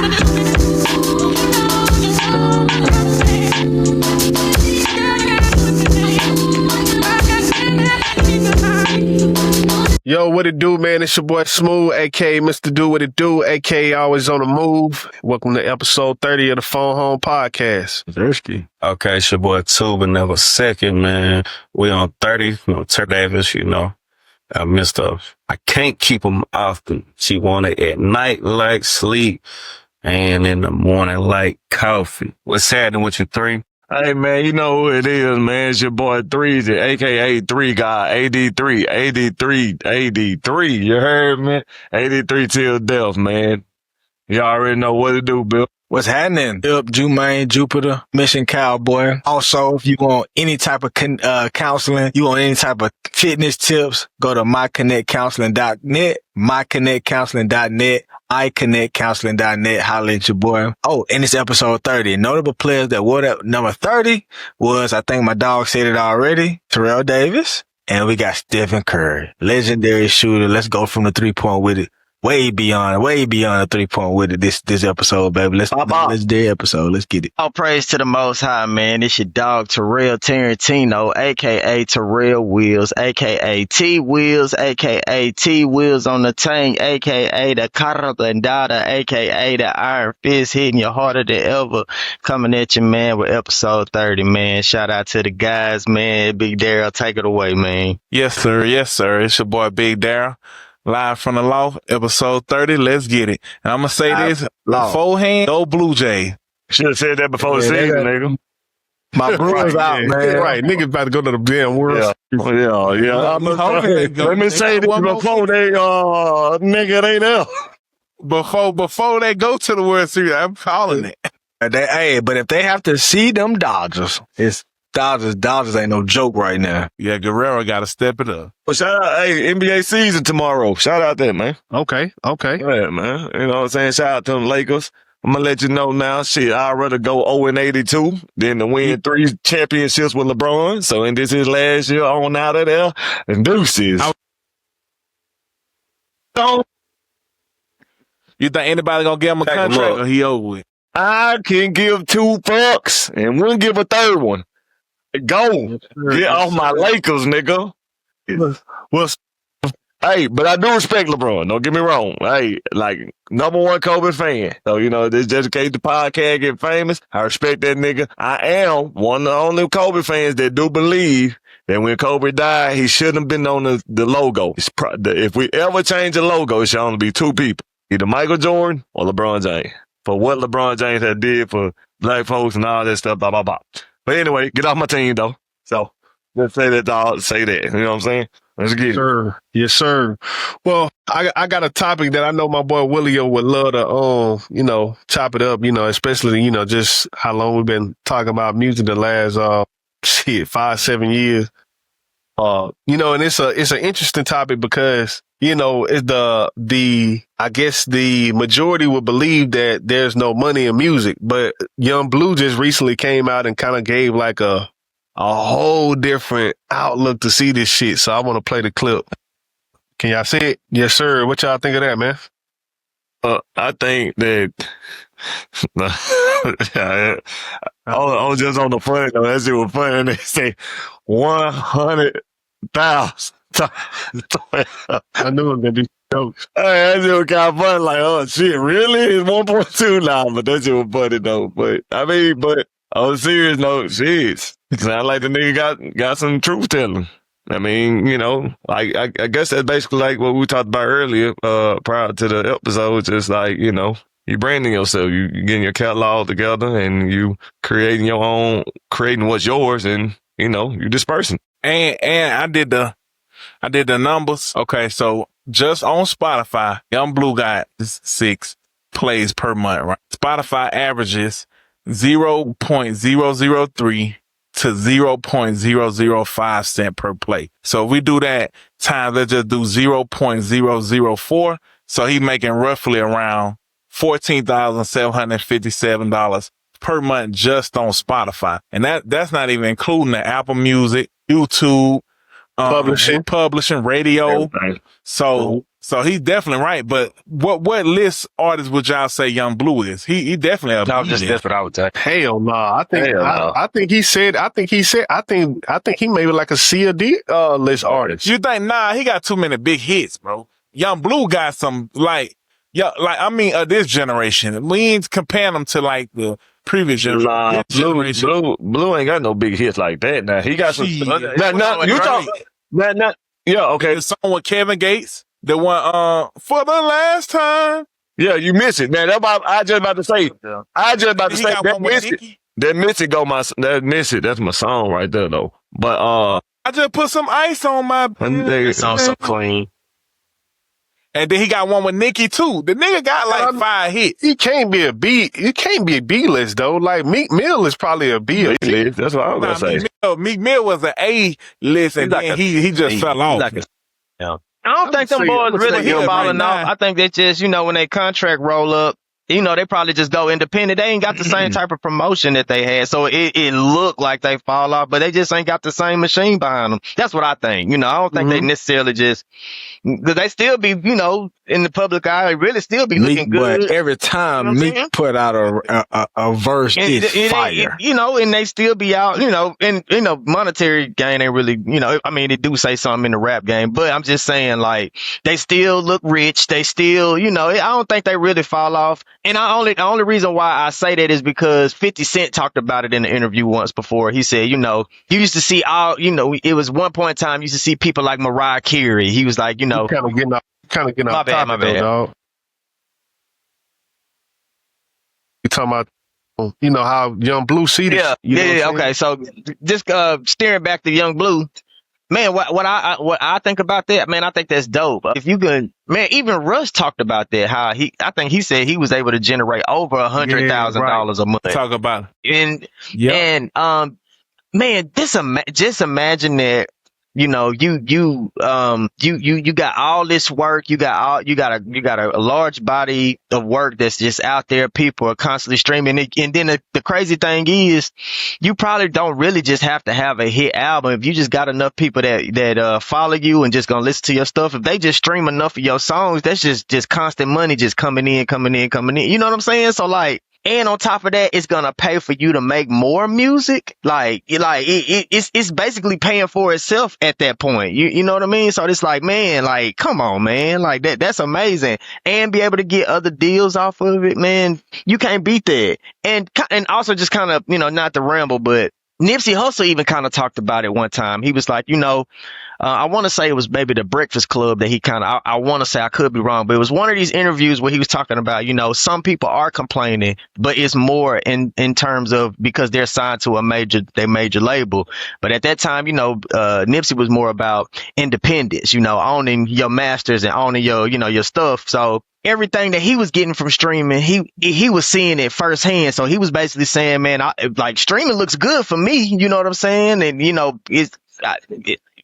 Yo, what it do, man? It's your boy Smooth, a.k.a. Mr. Do What It Do, a.k.a. Always on the Move. Welcome to episode 30 of the Phone Home Podcast. Thirsty. Okay, it's your boy Tuba, never second, man. We on 30, Ter Davis, I missed up. I can't keep them often. She want it at night like sleep and in the morning like coffee. What's happening with you, three? Hey, man, you know who it is, man. It's your boy Threezy, a.k.a. 3 Guy, AD3, AD3, AD3. You heard me? AD3 till death, man. You already know what to do, Bill. What's happening? Up, Jumaine, Jupiter, Mission Cowboy. Also, if you want any type of counseling, you want any type of fitness tips, go to myconnectcounseling.net, myconnectcounseling.net, iConnectCounseling.net. Holla at your boy. Oh, and it's episode 30. Notable players that were up. Number 30 was, I think my dog said it already, Terrell Davis. And we got Stephen Curry, legendary shooter. Let's go from the 3-point with it. Way beyond a 3-point with it this episode, baby. Let's do episode. Let's get it. All praise to the Most High, man. It's your dog, Terrell Tarantino, a.k.a. Terrell Wheels, a.k.a. T-Wheels, a.k.a. T-Wheels on the tank, a.k.a. the Carabandada, a.k.a. the Iron Fist hitting you harder than ever. Coming at you, man, with episode 30, man. Shout out to the guys, man. Big Daryl, take it away, man. Yes, sir. Yes, sir. It's your boy, Big Daryl. Live from the loft, episode 30. Let's get it. And I'm going to say this beforehand, go Blue Jay. Should have said that before the season, nigga. My Brewers out, man. Right, niggas about to go to the damn World. Yeah. Let me say this before they, nigga, they there. Before they go to the World Series, I'm calling it. But if they have to see them Dodgers, it's Dodgers ain't no joke right now. Yeah, Guerrero got to step it up. Well, shout out, NBA season tomorrow. Shout out that, man. Okay. Yeah, man. You know what I'm saying? Shout out to them Lakers. I'm going to let you know now, shit, I'd rather go 0-82 than to win 3 championships with LeBron. So, and this is last year on out of there. And deuces. You think anybody going to give him a contract or he over with? I can give 2 fucks and wouldn't give a third one. Go. Get off my Lakers, nigga. Well, hey, but I do respect LeBron. Don't get me wrong. Hey, like, number one Kobe fan. So, this just in case the podcast get famous, I respect that nigga. I am one of the only Kobe fans that do believe that when Kobe died, he shouldn't have been on the logo. If we ever change the logo, it should only be 2 people. Either Michael Jordan or LeBron James. For what LeBron James had did for black folks and all that stuff, blah, blah, blah. But anyway, get off my team, though. So, let's say that, dog. Say that. You know what I'm saying? Let's get it. Yes, sir. Well, I got a topic that I know my boy Willio would love to, chop it up, especially, just how long we've been talking about music the last, 5-7 years. And it's an interesting topic because, I guess the majority would believe that there's no money in music, but Young Bleu just recently came out and kind of gave like a whole different outlook to see this shit. So I want to play the clip. Can y'all see it? Yes, sir. What y'all think of that, man? I think that I was just on the front. That shit was funny. And they say 100,000. I knew it was gonna be jokes. Hey, that shit was kind of funny. Like, oh shit, really? It's 1.2 now, but that shit was funny though. But on a serious note, shit, sound like the nigga got some truth telling. I mean, I guess that's basically like what we talked about earlier, prior to the episode. Just like, you branding yourself, you getting your catalog together and you creating what's yours and, you dispersing. And I did the numbers. Okay. So just on Spotify, Young Bleu got 6 plays per month, right? Spotify averages 0.003 to 0.005 cent per play. So if we do that times, let's just do 0.004. So he's making roughly around $14,757 per month just on Spotify. And that's not even including the Apple Music, YouTube, publishing, radio. Everything. So So he's definitely right. But what list artist would y'all say Young Bleu is? He definitely a No, B just list. that's what I would say. Hell no. I think Hell no. I think he said I think he maybe like a C or D list artist. You think, nah, he got too many big hits, bro. Young Bleu got some, like, of this generation. We ain't comparing them to, like, the previous generation. Nah, This generation. Blue ain't got no big hits like that. Now he got some. Shit. Now you talk. Now, yeah, okay. The song with Kevin Gates, the one, for the last time. Yeah, you miss it, man. That's what I just about to say. I just about to He say got that one with miss it. Nicki. That miss it. That's my song right there, though. But I just put some ice on my. That sounds so clean. And then he got one with Nicki too. The nigga got like 5 hits. He can't be a B. He can't be a B list though. Like Meek Mill is probably a B. Or C. that's what I was gonna say. Meek Mill was an A list, and then he just fell off. I don't think them boys really be falling off. I think they just, when they contract roll up, they probably just go independent. They ain't got the same type of promotion that they had. So it looked like they fall off, but they just ain't got the same machine behind them. That's what I think. I don't think they necessarily just, because they still be, in the public eye, they really still be looking good. But every time Meek put out a verse, it's fire. And they still be out, and monetary gain ain't really, they do say something in the rap game, but I'm just saying, like, they still look rich. They still, I don't think they really fall off. And the only reason why I say that is because 50 Cent talked about it in the interview once before. He said, you used to see it was one point in time, you used to see people like Mariah Carey. He was like, kind of getting off topic my bad. though, dog. You talking about, how Young Bleu see this? Yeah. Okay. So just staring back to Young Bleu, man, what I think about that, man, I think that's dope. If you could, man, even Russ talked about that, how I think he said he was able to generate over $100,000 a month. Talk about it. And man, just imagine that. You got all this work. You got a large body of work that's just out there. People are constantly streaming it. And then the crazy thing is, you probably don't really just have to have a hit album. If you just got enough people that follow you and just gonna listen to your stuff, if they just stream enough of your songs, that's just constant money just coming in. You know what I'm saying? So like, and on top of that, it's gonna pay for you to make more music. It's basically paying for itself at that point. You know what I mean? So it's like, man, like, come on, man, like that's amazing. And be able to get other deals off of it, man. You can't beat that. And also just kind of, not to ramble, but Nipsey Hussle even kind of talked about it one time. He was like, I want to say it was maybe the Breakfast Club that he kind of, I want to say, I could be wrong, but it was one of these interviews where he was talking about, some people are complaining, but it's more in terms of because they're signed to a major label. But at that time, Nipsey was more about independence, owning your masters and owning your stuff. So everything that he was getting from streaming, he was seeing it firsthand. So he was basically saying, man, streaming looks good for me. You know what I'm saying? And, it's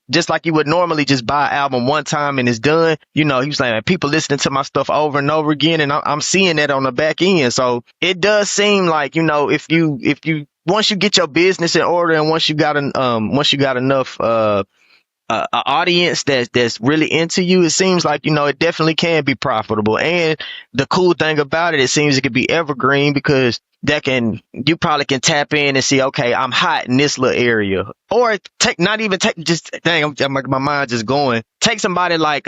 just like you would normally just buy an album one time and it's done. He was like, people listening to my stuff over and over again. And I'm seeing that on the back end. So it does seem like, if you, once you get your business in order and once you got enough, an audience that's really into you, it seems like, it definitely can be profitable. And the cool thing about it seems it could be evergreen because you probably can tap in and see, okay, I'm hot in this little area. Or my mind just going. Take somebody like,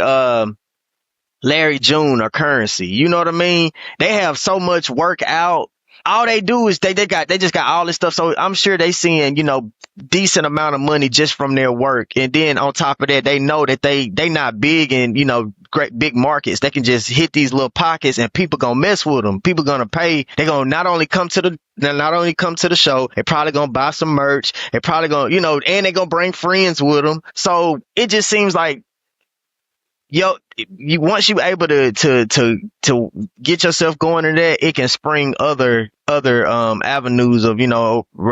Larry June or Currency. You know what I mean? They have so much work out. All they do is they just got all this stuff. So I'm sure they seeing, decent amount of money just from their work. And then on top of that, they know that they not big in, great big markets. They can just hit these little pockets and people gonna mess with them. People gonna pay. They gonna not only come to the show, they probably gonna buy some merch. They probably gonna, and they gonna bring friends with them. So it just seems like, once you're able to get yourself going in that, it can spring other avenues of,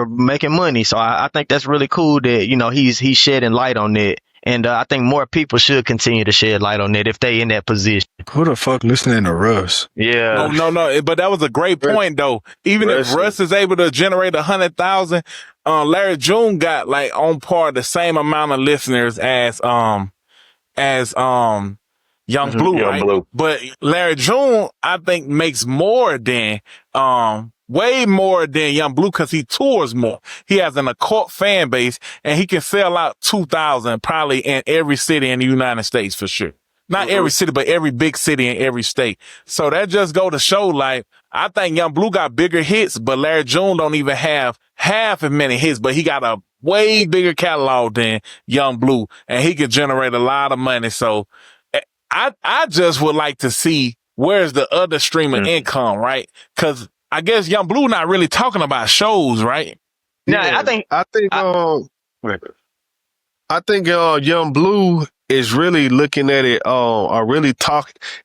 making money. So I think that's really cool that, he's shedding light on that. And I think more people should continue to shed light on it if they in that position. Who the fuck listening to Russ? Yeah. Oh, no. But that was a great point, though. Even if Russ is able to generate 100,000, Larry June got on par the same amount of listeners as Young Bleu, Young right? Bleu. But Larry June, I think, makes more than, way more than Young Bleu because he tours more. He has an occult fan base and he can sell out 2,000 probably in every city in the United States for sure. Not every city, but every big city in every state. So that just go to show, like, I think Young Bleu got bigger hits, but Larry June don't even have half as many hits, but he got a way bigger catalog than Young Bleu, and he can generate a lot of money. So I just would like to see where's the other stream of income, right? Because I guess Young Bleu not really talking about shows, right? Yeah, I think Young Bleu is really looking at it, or really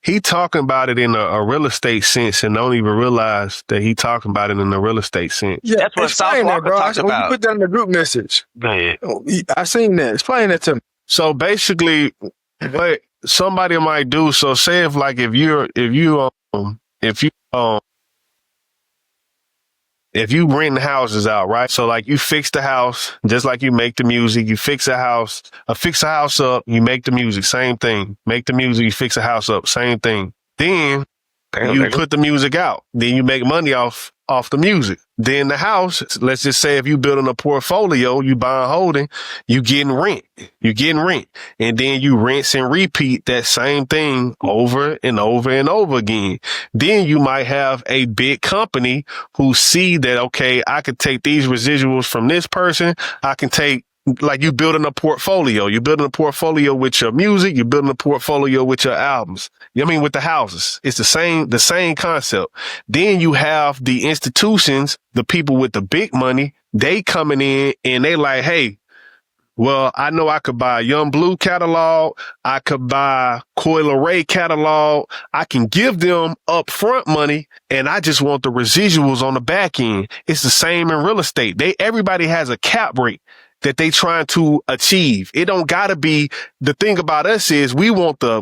he talking about it in a real estate sense and don't even realize that he talking about it in a real estate sense. Yeah, That's what South explain that, Walker bro. talked When you about. put that in the group message. Man. I seen that. Explain that to me. So basically, what somebody might do, so say if you rent houses out, right? So like you fix the house, just like you make the music, you fix a house up, you make the music, same thing. Make the music, you fix a house up, same thing. Then you put the music out. Then you make money off the music. Then the house, let's just say if you building a portfolio, you buy and holding, you getting rent. And then you rinse and repeat that same thing over and over and over again. Then you might have a big company who see that, okay, I could take these residuals from this person. I can take, like, you building a portfolio. You're building a portfolio with your music. You're building a portfolio with your albums. I mean, with the houses. It's the same concept. Then you have the institutions, the people with the big money, they coming in and they like, hey, well, I know I could buy Young Bleu catalog. I could buy Coil Ray catalog. I can give them upfront money, and I just want the residuals on the back end. It's the same in real estate. Everybody has a cap rate that they trying to achieve. It don't gotta be. The thing about us is we want the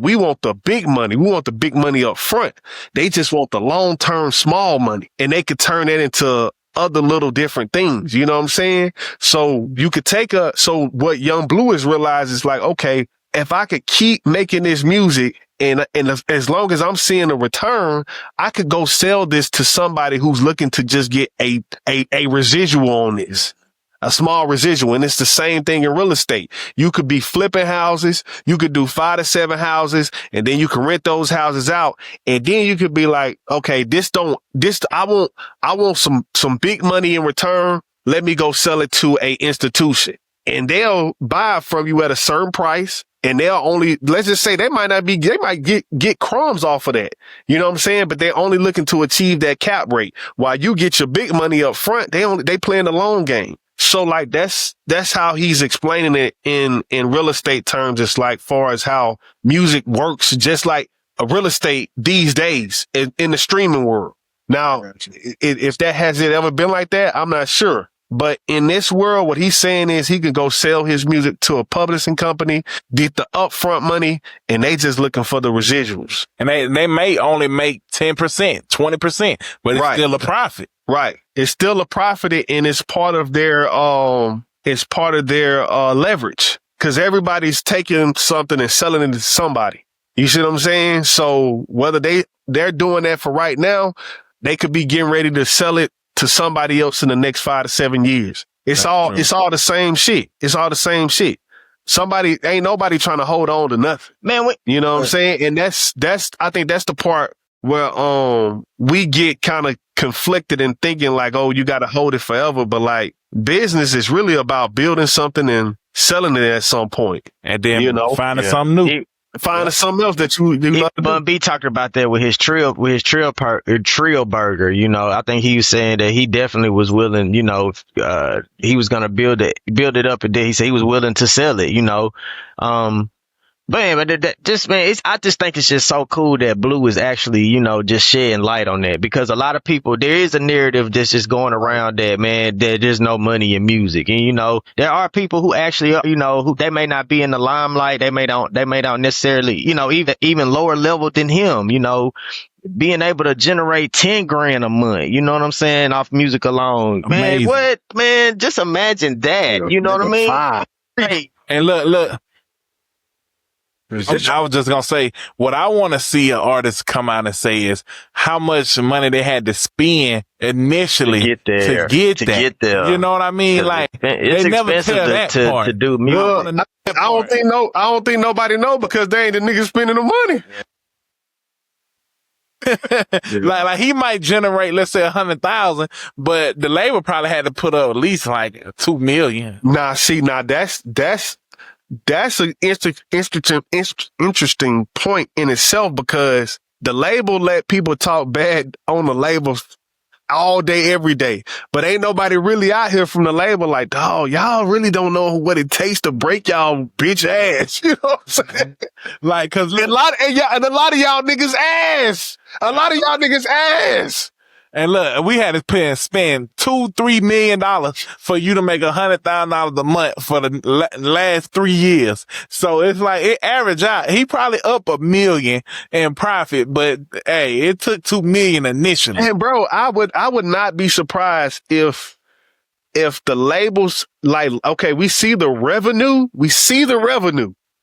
big money. We want the big money up front. They just want the long-term small money, and they could turn that into other little different things. You know what I'm saying? So you could so what Young Bleu has realized is like, okay, if I could keep making this music and as long as I'm seeing a return, I could go sell this to somebody who's looking to just get a residual on this. A small residual. And it's the same thing in real estate. You could be flipping houses. You could do 5 to 7 houses, and then you can rent those houses out. And then you could be like, okay, I want some big money in return. Let me go sell it to a institution, and they'll buy it from you at a certain price. And let's just say they might get crumbs off of that. You know what I'm saying? But they're only looking to achieve that cap rate. While you get your big money up front, they playing the long game. So like that's how he's explaining it in real estate terms. It's like far as how music works, just like a real estate these days in the streaming world. Now, if that has it ever been like that, I'm not sure. But in this world, what he's saying is he can go sell his music to a publishing company, get the upfront money, and they just looking for the residuals. And they may only make 10%, 20%, but it's still a profit. Right. It's still a profit, and it's part of their leverage, because everybody's taking something and selling it to somebody. You see what I'm saying? So whether they're doing that for right now, they could be getting ready to sell it to somebody else in the next 5 to 7 years. It's all the same shit. It's all the same shit. Ain't nobody trying to hold on to nothing. Man, you know what I'm saying? And I think that's the part where we get kind of conflicted and thinking like, oh, you got to hold it forever. But like, business is really about building something and selling it at some point. And then finding something new. Finding something else that you love to do. Bun B talked about that with his trio burger. You know, I think he was saying that he definitely was willing, he was going to build it up, and then he said he was willing to sell it, Man, but I just think it's just so cool that Bleu is actually, just shedding light on that, because a lot of people, there is a narrative that's just going around that, man, that there's no money in music. And, there are people who actually, who they may not be in the limelight. They may not necessarily, even lower level than him, being able to generate 10 grand a month, you know what I'm saying, off music alone. Amazing. Man, what, man, just imagine that. You know what I mean? And look. I was just gonna say what I want to see an artist come out and say is how much money they had to spend initially to get there. You know what I mean? Like it's they never expensive tell that part. to do music. Look, I don't think nobody know because they ain't the niggas spending the money. like he might generate, let's say 100,000, but the label probably had to put up at least like 2 million. That's an interesting point in itself because the label let people talk bad on the labels all day, every day. But ain't nobody really out here from the label like, dog, y'all really don't know what it takes to break y'all bitch ass. You know what I'm saying? Like, cause a lot of y'all niggas ass. A lot of y'all niggas ass. And look, we had to spend $2-3 million for you to make $100,000 a month for the last 3 years. So it's like it averaged out. He probably up $1 million in profit, but hey, it took $2 million initially. And bro, I would not be surprised if the labels like, okay, we see the revenue,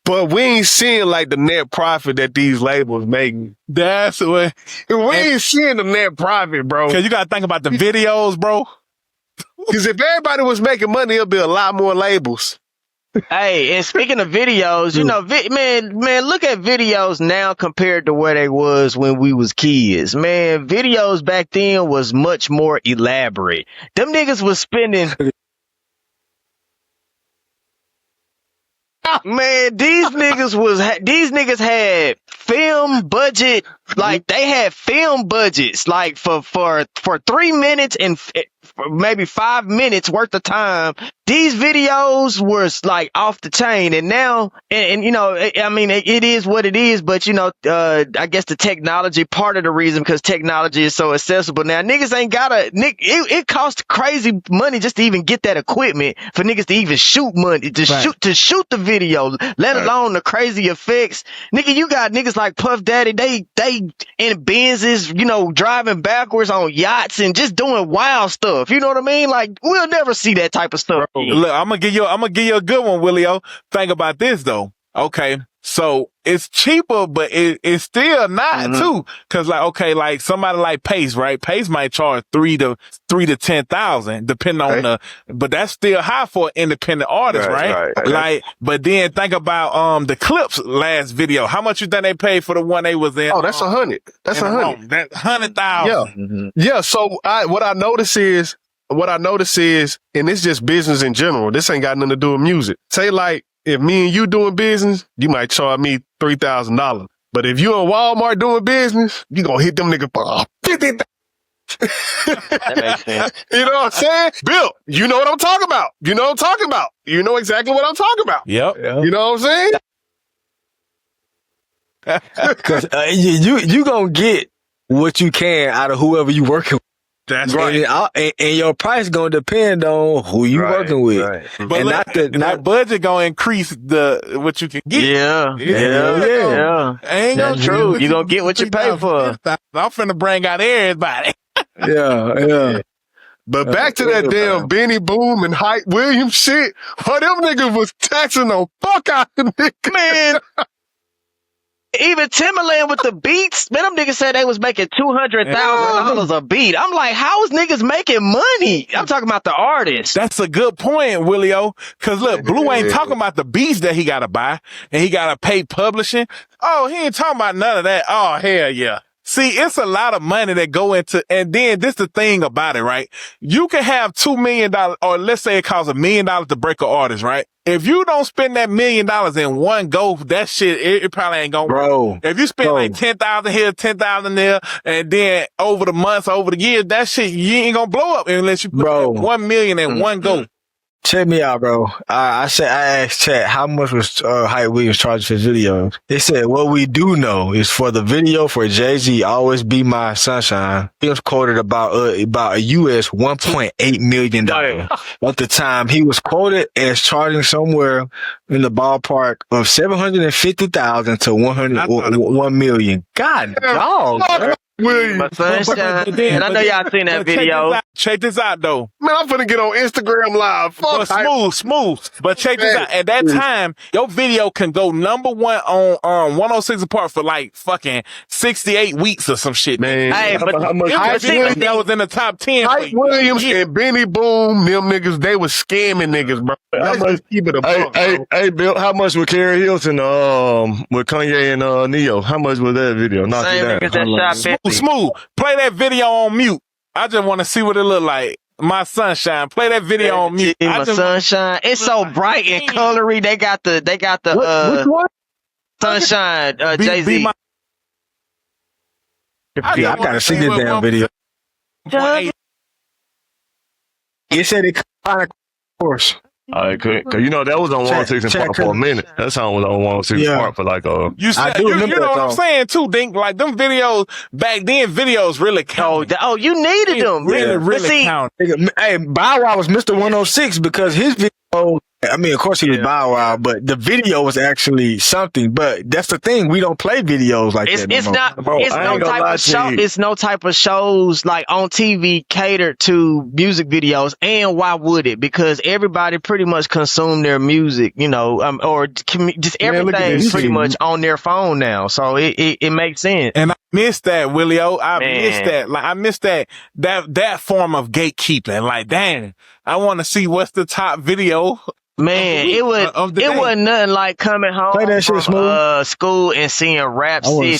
but we ain't seeing like the net profit that these labels making. That's what we ain't seeing the net profit, bro. Cause you gotta think about the videos, bro. Cause if everybody was making money, it'll be a lot more labels. Hey, and speaking of videos, you know, man, look at videos now compared to where they was when we was kids. Man, videos back then was much more elaborate. Them niggas was spending. Man, these niggas had film budget, like they had film budgets, like for 3 minutes and maybe 5 minutes worth of time. These videos were like off the chain, and now, and you know, I mean, it is what it is, but you know, I guess the technology, part of the reason, because technology is so accessible now, niggas ain't gotta, it costs crazy money just to even get that equipment for niggas to even shoot money, to shoot the video, let alone the crazy effects. Nigga, you got niggas like Puff Daddy, they in Benzes, you know, driving backwards on yachts and just doing wild stuff. You know what I mean? Like, we'll never see that type of stuff. Look, I'm gonna give you a good one, Willio. Think about this though. Okay, so it's cheaper, but it's still not too. Cause like, okay, like somebody like Pace, right? Pace might charge $3,000 to $10,000, depending on but that's still high for an independent artist, right? Like, but then think about the Clips last video. How much you think they paid for the one they was in? Oh, that's 100. That's 100. That's 100,000. Yeah. So what I notice is, and it's just business in general. This ain't got nothing to do with music. Say like, if me and you doing business, you might charge me $3,000. But if you in Walmart doing business, you gonna hit them niggas for $50,000. That makes sense. You know what I'm saying? Bill, you know what I'm talking about. You know what I'm talking about. You know exactly what I'm talking about. Yep. You know what I'm saying? Cause you gonna get what you can out of whoever you working with. That's right. And your price gonna depend on who you working with. Right. But look, that budget gonna increase what you can get. Yeah. Ain't That's true. You gonna get what you pay for. I'm finna bring out everybody. Yeah. But back to that damn Benny Boom and Hype Williams shit. What them niggas was taxing the fuck out of niggas. Man. Even Timberland with the beats, man, them niggas said they was making $200,000 a beat. I'm like, how is niggas making money? I'm talking about the artists. That's a good point, Willio. Cause look, Blue ain't talking about the beats that he gotta buy and he gotta pay publishing. Oh, he ain't talking about none of that. Oh, hell yeah. See, it's a lot of money that go into, and then this the thing about it, right? You can have $2 million, or let's say it costs $1 million to break an artist, right? If you don't spend that $1 million in one go, that shit, it probably ain't gonna work. If you spend like 10,000 here, 10,000 there, and then over the months, over the years, that shit, you ain't gonna blow up unless you put that 1 million in one go. Check me out, bro. I asked Chat how much was Hype Williams charging for his video. They said what we do know is for the video for Jay-Z, Always Be My Sunshine, he was quoted about a US $1.8 million. At the time, he was quoted as charging somewhere in the ballpark of $750,000 to $1 million. God, dog. William. My sunshine. And I know y'all seen that video. Check this out, though. Man, I'm finna get on Instagram Live. Fuck. But smooth. But check this out. At that time, your video can go number one on 106 Apart for like fucking 68 weeks or some shit. Man, Hey, but how much It was that was in the top 10. Hype Williams and Benny Boom, them niggas, they was scamming niggas, bro. Let's just keep it a buck, bro. Hey, Bill, how much was Carrie Hilton with Kanye and Neo? How much was that video? Knock same it niggas down. that shot 50. Smooth. Play that video on mute. I just want to see what it look like. My sunshine. Play that video on mute. My sunshine. It's so bright and colory. They got the Which one? sunshine. Jay-Z. I gotta see this damn video. You said it kind of course. All right, cause you know that was on 106 and Park for a minute. That song was on 106 and Park for like You know what I'm saying too, Dink. Like them videos back then, videos really count. Oh, you needed them. Really count. Hey, Bow Wow was Mr. 106 because his video, I mean, of course he was Bow Wow, but the video was actually something. But that's the thing, we don't play videos like that. It's no more. It's no type of shows like on TV catered to music videos. And why would it? Because everybody pretty much consume their music, you know, or just everything pretty much on their phone now. So it makes sense. And I missed that, Willio. I missed that. Like I missed that form of gatekeeping. Like, damn, I want to see what's the top video. Man, it wasn't nothing like coming home from school and seeing Rap City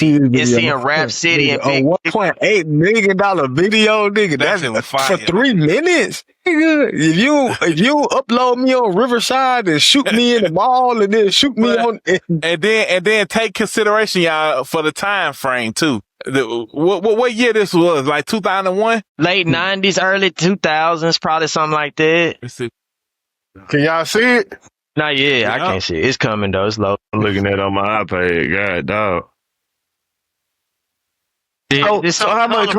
and a $1.8 million video, nigga. That's for 3 minutes. Nigga, if you upload me on Riverside and shoot me in the mall and then shoot me on and then take consideration, y'all, for the time frame too. What year this was? Like 2001? Late 90s, early 2000s, probably something like that. Can y'all see it? Not yet. I can't see it. It's coming though. It's low. I'm looking at it on my iPad. God, dog. So how much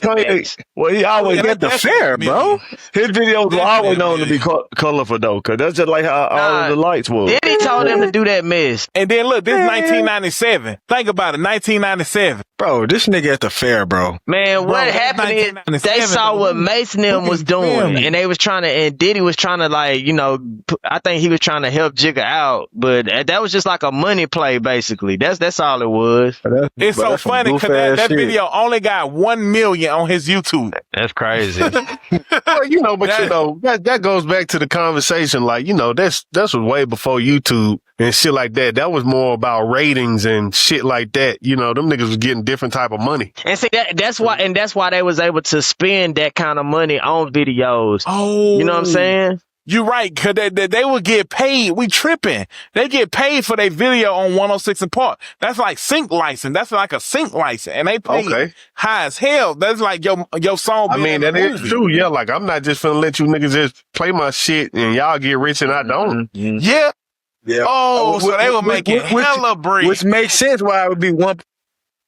Kanye? Well, he always get the fair, bro. His videos were always known to be colorful though, cause that's just like how all of the lights was. Then he told them to do that mess. And then look, this is 1997. Think about it, 1997. Bro, this nigga at the fair, bro. Man, what happened is they saw what Mason them was doing, and they was trying to, and Diddy was trying to like, you know, I think he was trying to help Jigga out, but that was just like a money play, basically. That's all it was. It's so funny because that video only got 1 million on his YouTube. That's crazy. Well, you know, but you know, that goes back to the conversation. Like, you know, that's was way before YouTube and shit like that. That was more about ratings and shit like that. You know, them niggas was getting different type of money. And see, that's why they was able to spend that kind of money on videos. Oh, you know what I'm saying? You're right, cause they would get paid. We tripping. They get paid for their video on 106 and Park. That's like sync license. That's like a sync license, and they pay high as hell. That's like your song. I mean, that is true. Yeah, like I'm not just finna let you niggas just play my shit and y'all get rich and I don't. Mm-hmm. Yeah. Yeah. Oh, so they were making hella bread. Which makes sense why it would be one.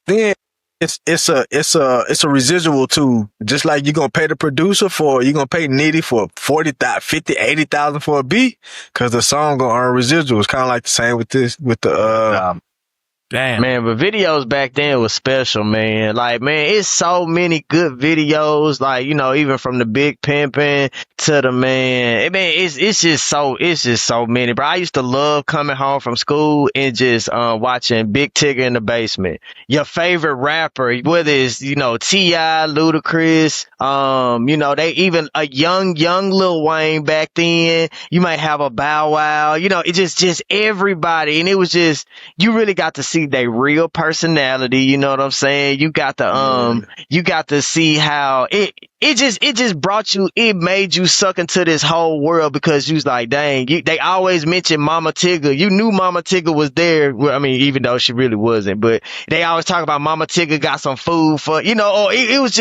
Then it's a residual too. Just like you're gonna pay the producer you're gonna pay Nitty for 40,000, 50, 80,000 for a beat, cause the song gonna earn residuals. Kind of like the same with the Damn. Man, but videos back then was special, man. Like, man, it's so many good videos, like, you know, even from the Big Pimpin' to the man. It's just so many, bro. I used to love coming home from school and just watching Big Tigger in the Basement. Your favorite rapper, whether it's, you know, T.I., Ludacris, you know, they even a young Lil Wayne back then. You might have a Bow Wow, you know, it just everybody. And it was just, you really got to see their real personality, you know what I'm saying? You got to see how it just brought you, it made you suck into this whole world because you was like, dang, they always mention Mama Tigger. You knew Mama Tigger was there. Well, I mean, even though she really wasn't, but they always talk about Mama Tigger got some food for, you know, or it was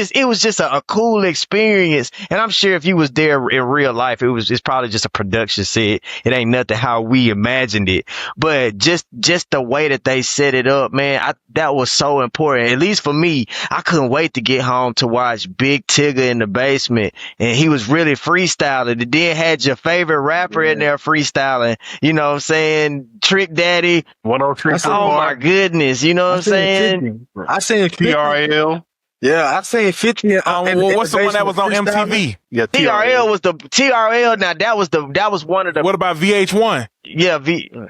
just a cool experience. And I'm sure if you was there in real life, it's probably just a production set. It ain't nothing how we imagined it, but just the way that they set it up, man, that was so important. At least for me, I couldn't wait to get home to watch Big Tigger in the basement, and he was really freestyling. And then had your favorite rapper in there freestyling. You know what I'm saying? Trick Daddy. 103 Oh my goodness. You know what I'm saying? I seen 50. TRL. Yeah, I seen 50. What's the one that was on MTV? Yeah, TRL was the TRL. Now that was one of the. What about VH1? Yeah,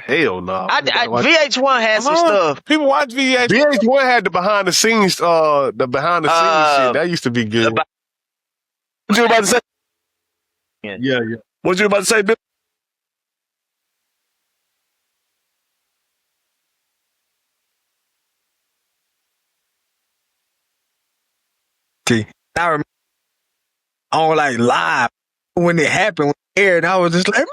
Hell no. VH1 had some stuff. People watch VH1. VH1 had the behind the scenes shit. That used to be good. What you about to say? Yeah. What you about to say, Bill? I remember on like live when it happened, when it aired, I was just like, man,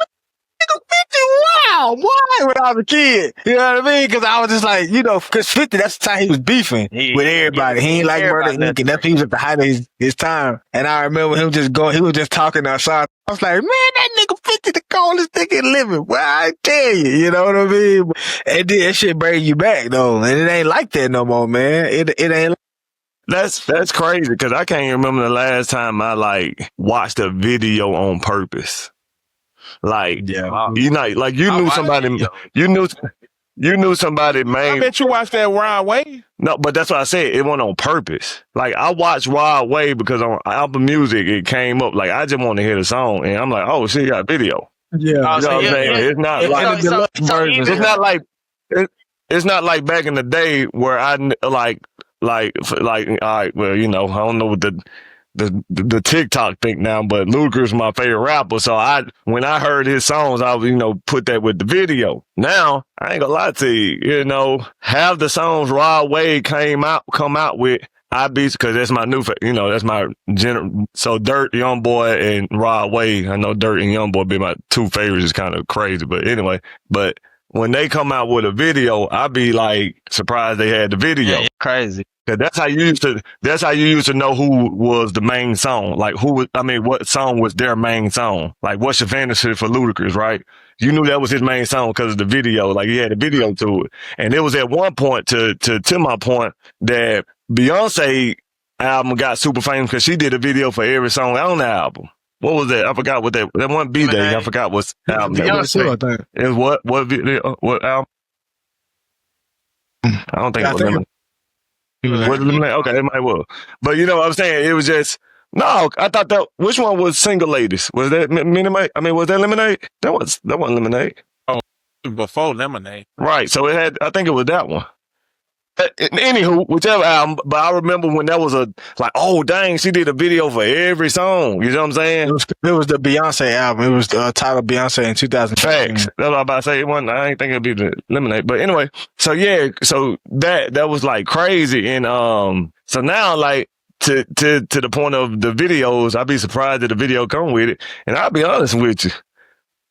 nigga, 50, wow, why? When I was a kid, you know what I mean? Because I was just like, you know, because 50, that's the time he was beefing with everybody. He ain't like Murder Inc. And he was at the height of his time. And I remember him just going, he was just talking outside. I was like, man, that nigga 50 the coldest nigga living. Well, I tell you, you know what I mean? And then that shit bring you back though, and it ain't like that no more, man. It ain't. That's crazy because I can't remember the last time I like watched a video on purpose. Like, you know, like you knew somebody, you knew somebody, man. I bet you watched that Rod Wave. No, but that's what I said. It wasn't on purpose. Like I watched Rod Wave because on Apple Music it came up. Like I just want to hear the song, and I'm like, oh shit, got video. Yeah, you know what I'm saying? It's not like it's not like it's not like back in the day where I like all right, well, you know, I don't know what the TikTok think now, but Ludacris is my favorite rapper. So when I heard his songs, I would, you know, put that with the video. Now, I ain't gonna lie to you, you know, half the songs Rod Wave come out with, I beat, cause that's my new, you know, that's my so Dirt, Young Boy, and Rod Wave. I know Dirt and Young Boy be my two favorites. It's kind of crazy, but anyway, when they come out with a video, I be like surprised they had the video. Yeah, crazy. Cause that's how you used to know who was the main song. Like what song was their main song? Like What's Your Fantasy for Ludacris, right? You knew that was his main song because of the video. Like he had a video to it. And it was at one point to my point that Beyonce album got super famous because she did a video for every song on the album. What was that? I forgot what that one B-Day. I forgot what album that was. It was what video, what album? I don't think it was Lemonade. Was it Lemonade? Okay, it might well. But you know what I'm saying? It was just, no, I thought which one was Single Ladies? Was that Minute? I mean, was that Lemonade? That wasn't Lemonade. Oh, before Lemonade. Right, so I think it was that one. Anywho, whichever album, but I remember when that was oh dang, she did a video for every song. You know what I'm saying? It was the Beyonce album. It was titled Beyonce in 2000. Facts. That's what I'm about to say. It wasn't, I ain't think it'd be the Lemonade. But anyway, so yeah, so that was like crazy. And so now like to the point of the videos, I'd be surprised that the video come with it. And I'll be honest with you,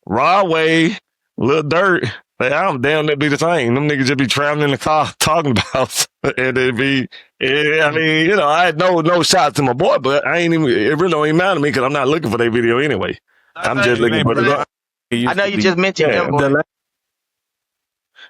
Rod Wave, Lil Dirt, I'm damn that be the same. Them niggas just be traveling in the car talking about, and it be. I mean, you know, I had no shots to my boy, but it really don't even matter to me because I'm not looking for their video anyway. I'm just looking for the. I know you just mentioned him, boy.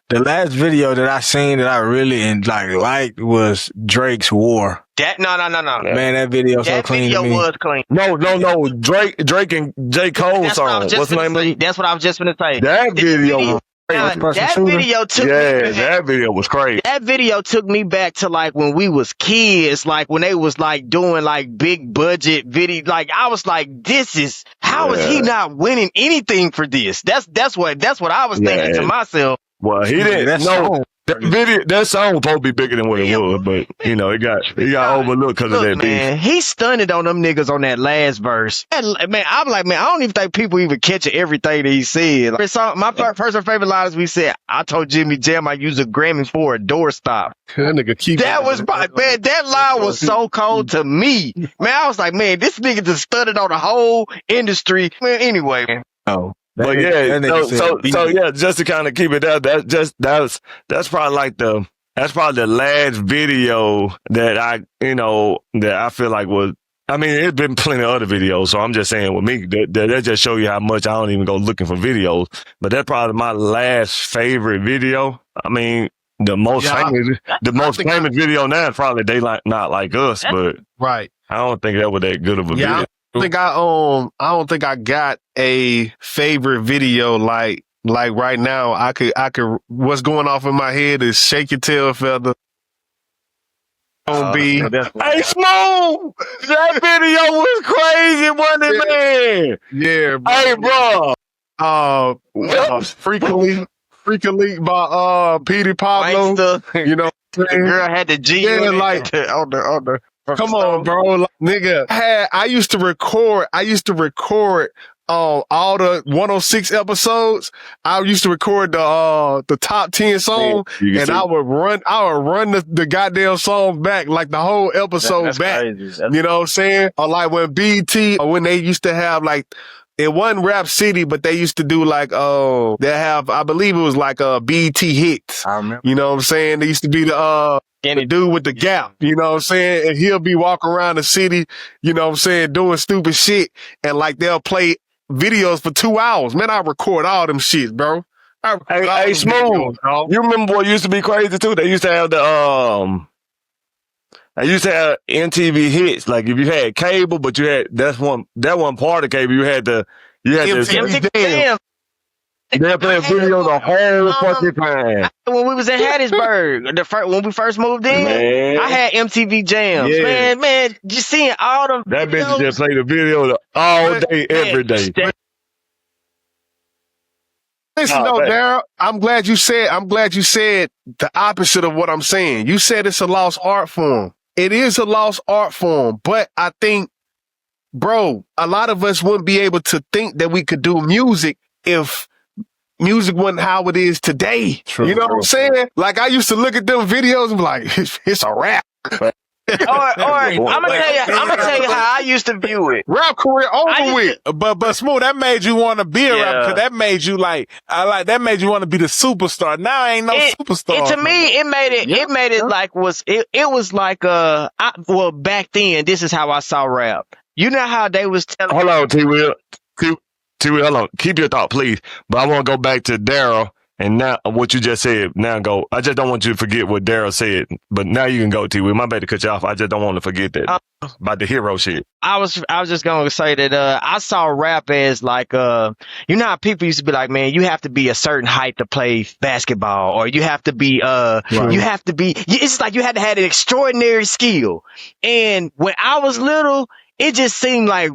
The last video that I seen that I really liked was Drake's War. No. Man, that video so clean to me. Was clean. No. Drake and J. Cole song. What's the name of it? That's what I was just gonna say. That video. That video took me back. That video was crazy. That video took me back to like when we was kids, like when they was like doing like big budget video. Like I was like, how is he not winning anything for this? That's what I was thinking to myself. Well, he didn't know. That song was supposed to be bigger than what it was, but you know, it got overlooked because of that man, beef. He stunned on them niggas on that last verse. And, man, I'm like, man, I don't even think people even catch everything that he said. Like, my personal favorite line is we said, I told Jimmy Jam I use a Grammy for a doorstop. That was man, that line was so cold to me. Man, I was like, man, this nigga just stunned on the whole industry. Man, anyway. Oh. But yeah, so yeah, just to kind of keep it up, that's probably the last video that I feel like was. I mean, it's been plenty of other videos, so I'm just saying with me that just show you how much I don't even go looking for videos. But that's probably my last favorite video. I mean, The most Yeah, famous video now is probably They Like Not Like Us, but right. I don't think that was that good of a Yeah, video. I don't think I got a favorite video like right now. I could what's going off in my head is Shake Your Tail Feather. Hey, Smooth! That video was crazy, wasn't it, man? Yeah, bro. Hey, bro. Freakily by Petey Pablo. Gangsta. You know, The girl had the G Yeah, on it. like- on the come on, bro, like, nigga. I used to record. All the 106 episodes. I used to record the top 10 song, and I would run the goddamn song back, like the whole episode That's back. crazy. You know what I'm saying? Or like when BT, or when they used to have like, it wasn't Rap City, but they used to do like, they have, I believe it was like BT Hits. I remember. You know what I'm saying? They used to be the dude with the gap, you know what I'm saying? And he'll be walking around the city, you know what I'm saying, doing stupid shit, and like they'll play videos for 2 hours. Man, I record all them shit, bro. Hey, Smooth. You remember what used to be crazy too? They used to have they used to have MTV hits. Like if you had cable, but you had that one part of cable. You had MTV Damn. They play a video the whole fucking time. When we was in Hattiesburg, when we first moved in, Man. I had MTV Jams. Yeah. Man, just seeing all them That bitch videos. just played the video all day, every day. Listen, Oh, though, man. Daryl, I'm glad you said the opposite of what I'm saying. You said it's a lost art form. It is a lost art form, but I think, bro, a lot of us wouldn't be able to think that we could do music if music wasn't how it is today. You know what I'm saying? Like, I used to look at them videos and be like, it's a rap. I'm gonna tell you how I used to view it. Rap career over with. But Smooth, that made you want to be a rapper, because that made you that made you want to be the superstar. Now I ain't no superstar. To me, it made it like back then, this is how I saw rap. You know how they was telling. Hold on, T-Will. T-Will, hold on. Keep your thought, please. But I want to go back to Daryl and now what you just said. Now go. I just don't want you to forget what Daryl said. But now you can go, T-Will. My bad to cut you off. I just don't want to forget that about the hero shit. I was just gonna say that I saw rap as like you know how people used to be like, man, you have to be a certain height to play basketball, or you have to be it's like you had to have an extraordinary skill. And when I was little, it just seemed like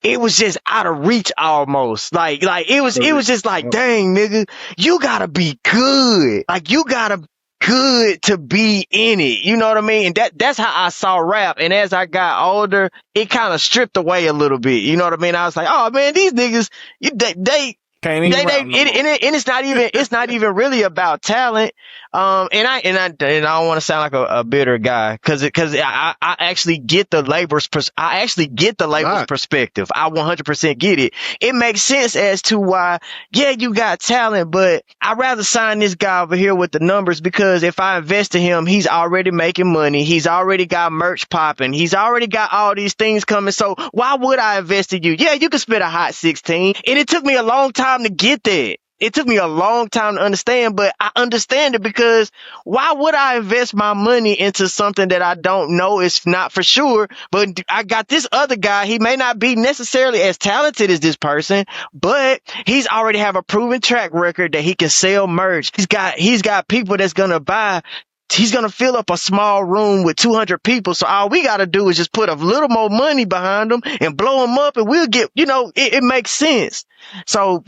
it was just out of reach almost. Like it was just like, dang, nigga, you gotta be good. Like you gotta be good to be in it. You know what I mean? And that's how I saw rap. And as I got older, it kind of stripped away a little bit. You know what I mean? I was like, oh man, these niggas, they it's not even really about talent. And I don't want to sound like a bitter guy, cause I actually get the labor's perspective. I 100% get it. It makes sense as to why, yeah, you got talent, but I'd rather sign this guy over here with the numbers, because if I invest in him, he's already making money. He's already got merch popping. He's already got all these things coming. So why would I invest in you? Yeah, you can spit a hot 16. And it took me a long time to get there. It took me a long time to understand, but I understand it, because why would I invest my money into something that I don't know is not for sure? But I got this other guy. He may not be necessarily as talented as this person, but he's already have a proven track record that he can sell merch. He's got people that's going to buy. He's going to fill up a small room with 200 people. So all we got to do is just put a little more money behind them and blow them up, and we'll get, it makes sense. So,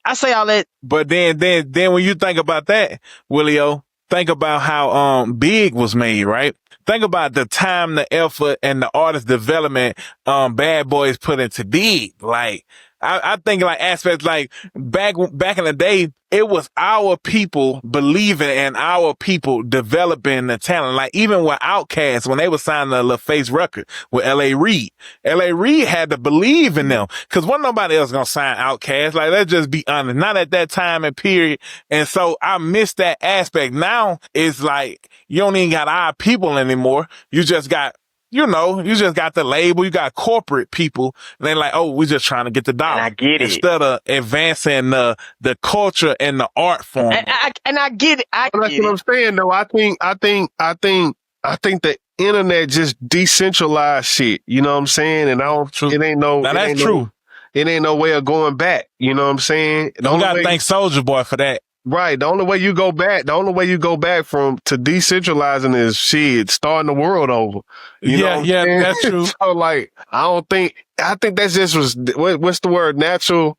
I say all that. But then when you think about that, Willio, think about how Big was made, right? Think about the time, the effort, and the artist development Bad Boys put into Big. Like, I think like aspects like back in the day, it was our people believing and our people developing the talent. Like even with Outkast, when they were signing the LaFace record with L.A. Reid had to believe in them, because wasn't nobody else gonna sign Outkast. Like, let's just be honest, not at that time and period. And so I miss that aspect. Now it's like you don't even got our people anymore. You just got you know, you just got the label, you got corporate people, and they're like, oh, we're just trying to get the dollar. And I get it. Instead of advancing the culture and the art form. And I get it. That's what I'm saying, though. I think the internet just decentralized shit. You know what I'm saying? And it ain't no. Now that's true. It ain't no way of going back. You know what I'm saying? You gotta thank Soulja Boy for that. Right. The only way you go back from to decentralizing is shit, starting the world over. You know what I'm saying? That's true. So like, I think that's just what's the word? Natural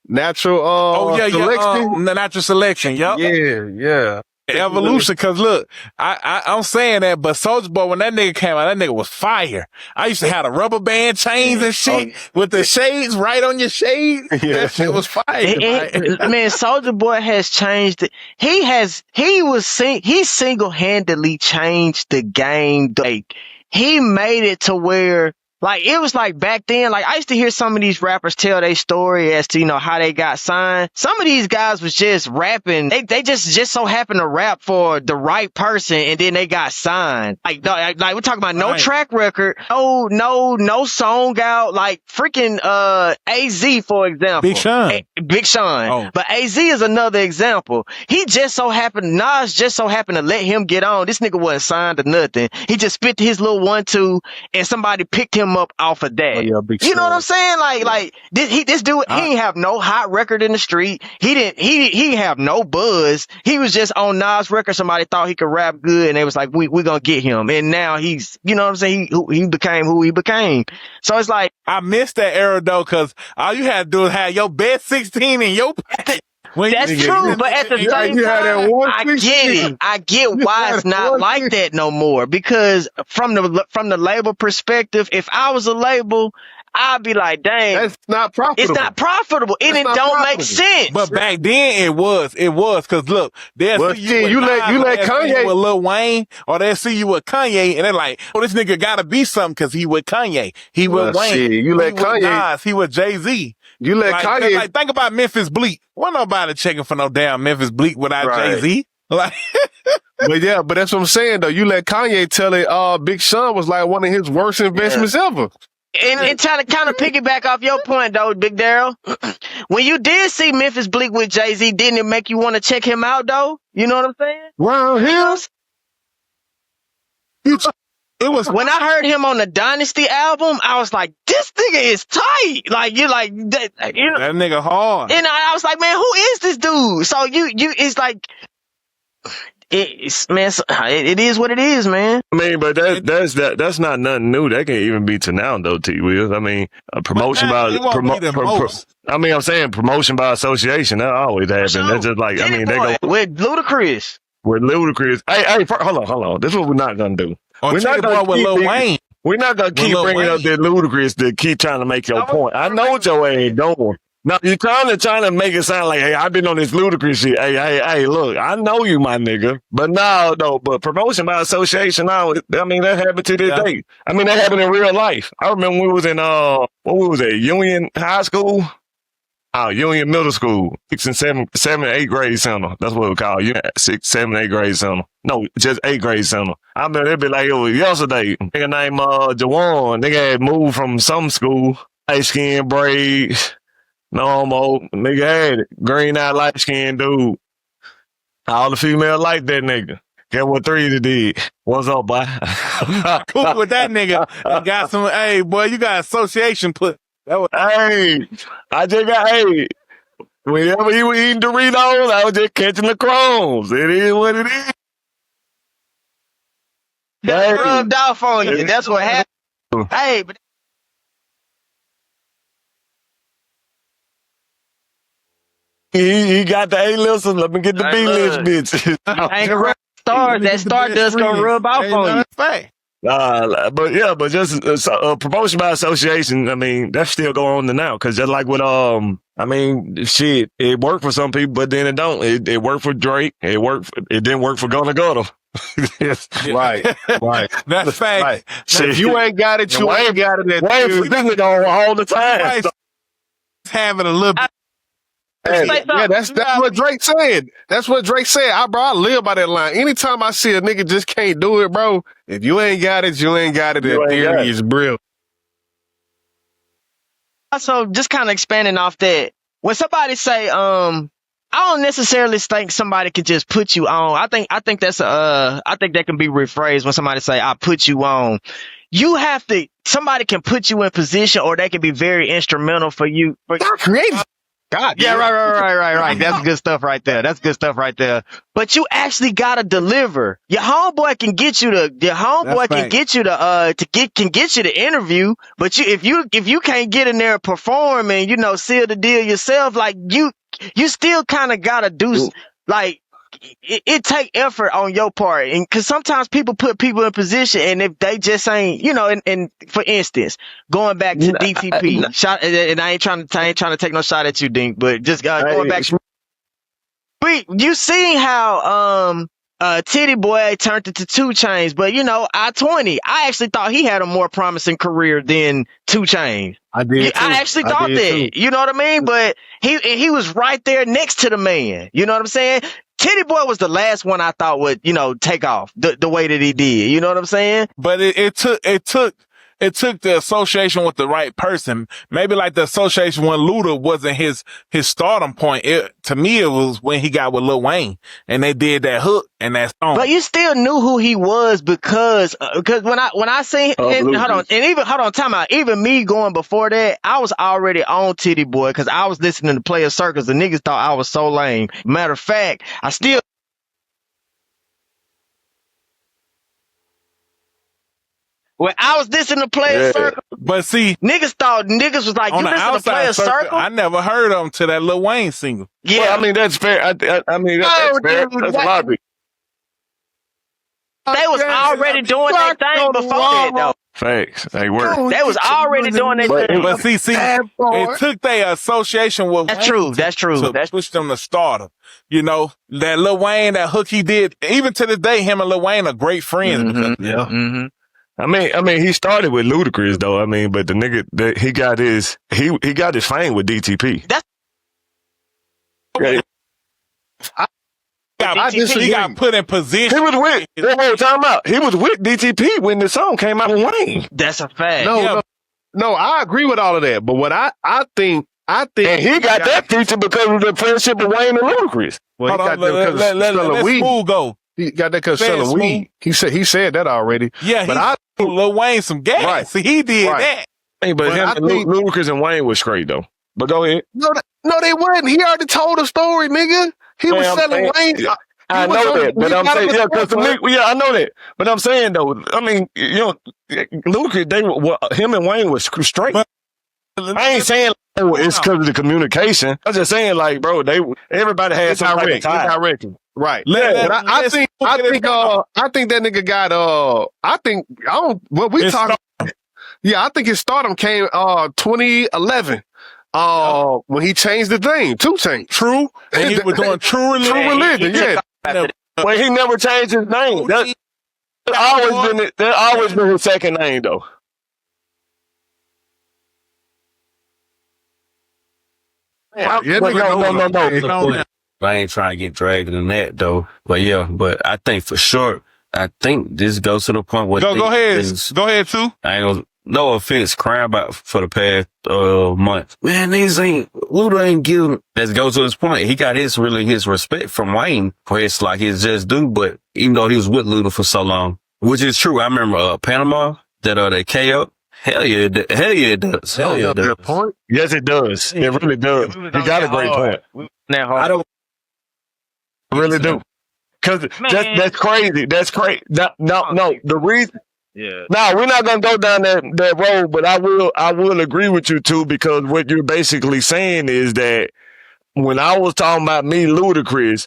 selection? The natural selection. Yep. Yeah. Evolution, cause look, I'm saying that, but Soulja Boy, when that nigga came out, that nigga was fire. I used to have the rubber band chains and shit with the shades right on your shades. Yeah. That shit was fire. Man, Soulja Boy has changed it. He single-handedly changed the game. Like, he made it to where, like, it was like back then, like, I used to hear some of these rappers tell their story as to, you know, how they got signed. Some of these guys was just rapping. They just so happened to rap for the right person, and then they got signed. Like we're talking about no track record, no song out, like freaking, AZ, for example. Big Sean. Oh. But AZ is another example. Nas just so happened to let him get on. This nigga wasn't signed to nothing. He just spit his little 1-2, and somebody picked him up off of that. You know what I'm saying? Like this dude, he ain't have no hot record in the street. He didn't have no buzz. He was just on Nas record. Somebody thought he could rap good, and they was like, we gonna get him. And now he's, you know what I'm saying? He became who he became. So it's like, I missed that era though, cause all you had to do is have your best 16 in your that's true, but at the same time, I get why it's not like that no more. Because from the label perspective, if I was a label, I'd be like, dang, that's not profitable. It's not profitable, and it don't make sense. But back then it was, cause look, they'll see you let Kanye with Lil Wayne, or they'll see you with Kanye, and they're like, oh, this nigga gotta be something cause he with Kanye, he with Wayne, you let Kanye, with Nas, he with Jay-Z. You let Kanye. Like, think about Memphis Bleak. Wasn't nobody checking for no damn Memphis Bleak without Jay-Z. Like, but that's what I'm saying though. You let Kanye tell it. Big Sean was like one of his worst investments ever. And trying to kind of piggyback off your point though, Big Daryl. When you did see Memphis Bleak with Jay-Z, didn't it make you want to check him out though? You know what I'm saying? Wow, It was when I heard him on the Dynasty album, I was like, this nigga is tight. Like, you're like, that, you know, that nigga hard. And I was like, man, who is this dude? So it's like, it is what it is, man. I mean, but that's not nothing new. That can even be to now though, T. Wills. I mean, promotion I'm saying promotion by association. That always happens. That's just like, I mean, they go with Ludacris. Hey, hold on. This is what we're not gonna do. We're not gonna with Lil Wayne. We're not gonna keep bringing up that Ludacris to keep trying to make your point. I know what your ass doing. Now you're trying to make it sound like, hey, I've been on this Ludacris shit. Hey, look, I know you, my nigga. But but promotion by association now, I mean, that happened to this day. I mean, that happened in real life. I remember when we was in what was it, Union High School? Union Middle School, 6th and 7th and 8th grade center. That's what we call it. 6th, 7th, 8th grade center. No, just 8th grade center. I remember it'd be like it was yesterday. Nigga named Jawan. Nigga had moved from some school. Light skin braids. Normal. Nigga had it. Green eyed light skin dude. All the females like that nigga. Get what 3 did. What's up, boy? Cool with that nigga. I got some. Hey, boy, you got association put. I just got, whenever he was eating Doritos, I was just catching the crumbs. It is what it is. That rubbed off on you. That's what happened. Hey, but he got the A-list, let me get the B-list, bitch. That Stardust gonna rub off on you. But just promotion by association, I mean, that's still going on now. Cause just like with, I mean, shit, it worked for some people, but then it don't. It worked for Drake. It didn't work for Gunna Gunna. Right. That's fact. Right. So if you ain't got it, you ain't got it. Wayne for this nigga all the time. Having a little Say Yeah, something. that's what Drake said. That's what Drake said. I live by that line. Anytime I see a nigga just can't do it, bro, if you ain't got it, you ain't got it. You That ain't got theory it. is brilliant. Also, just kind of expanding off that, when somebody say, I don't necessarily think somebody could just put you on. I think that's I think that can be rephrased when somebody say, I put you on. You have to, somebody can put you in position, or they can be very instrumental for you. God created. God. Yeah, right. That's good stuff right there. That's good stuff right there. But you actually gotta deliver. Your homeboy can get you the interview, but if you can't get in there and perform and seal the deal yourself, like you still kind of gotta do like. It take effort on your part, and because sometimes people put people in position, and if they just ain't, and for instance, going back to DTP, shot, and I ain't trying to take no shot at you, Dink, but just going back. You seen how Titty Boy turned into 2 Chainz, but I-20, I actually thought he had a more promising career than 2 Chainz. I did. I actually thought that. Too. You know what I mean? But he was right there next to the man. You know what I'm saying? Titty Boy was the last one I thought would, take off the way that he did. You know what I'm saying? But it took the association with the right person. Maybe like the association when Luda wasn't his stardom point. To me, it was when he got with Lil Wayne and they did that hook and that song. But you still knew who he was because when I seen time out. Even me going before that, I was already on Titty Boy because I was listening to Player Circus. The niggas thought I was so lame. Matter of fact, when I was listening to Player Circle, but see, niggas was like, you listen to Player Circle? I never heard of him to that Lil Wayne single. Yeah, well, I mean that's fair. I mean that's fair. That's logic. They was already doing their thing before that, though. Facts. They were. They was already doing their thing. But see, it took their association with That's Wayne true. to push them to stardom. That Lil Wayne, that hook he did, even to this day, him and Lil Wayne are great friends. Mm-hmm. Yeah. Mm-hmm. I mean, he started with Ludacris though. I mean, but the nigga he got his fame with DTP. That's Okay. He got put in position. He was with time out. He was with DTP when the song came out with Wayne. That's a fact. No, I agree with all of that. But what I think, and he got that feature because of the friendship of Wayne and Ludacris. well, he got that because Let Smooth go. He got that because selling weed. He said that already. Yeah, but I think Lil Wayne some gas. Right. See, he did that. Hey, but him and Ludacris and Wayne was straight though. But go ahead. No, they wasn't. He already told a story, nigga. He was selling Wayne. I know that, but I'm saying, I know that. But I'm saying though, I mean, Ludacris, him and Wayne was straight. But I ain't saying it's because of the communication. I'm just saying, like, bro, everybody had some type of tie. Right. I think that nigga got what we talking. Yeah, I think his stardom came 2011. When he changed the name, 2 Chainz. True. And he was doing True Religion. Yeah. Well, he never changed his name. That's always been his second name though. No. I ain't trying to get dragged in that though. But I think for sure, I think this goes to the point where go ahead. Go ahead too. I ain't gonna, no offense, crying about for the past month. Man, Luda ain't giving. Let's go to his point. He got his respect from Wayne for his just due, but even though he was with Luda for so long, which is true. I remember Panama that KO. Hell yeah, it does. Hell yeah, it does. Point? Yes, it does. It really does. You got a great point. I don't really do. Cause that's crazy. That's crazy. No. The reason. Yeah. Now we're not gonna go down that road, but I will agree with you too, because what you're basically saying is that when I was talking about me, Ludacris,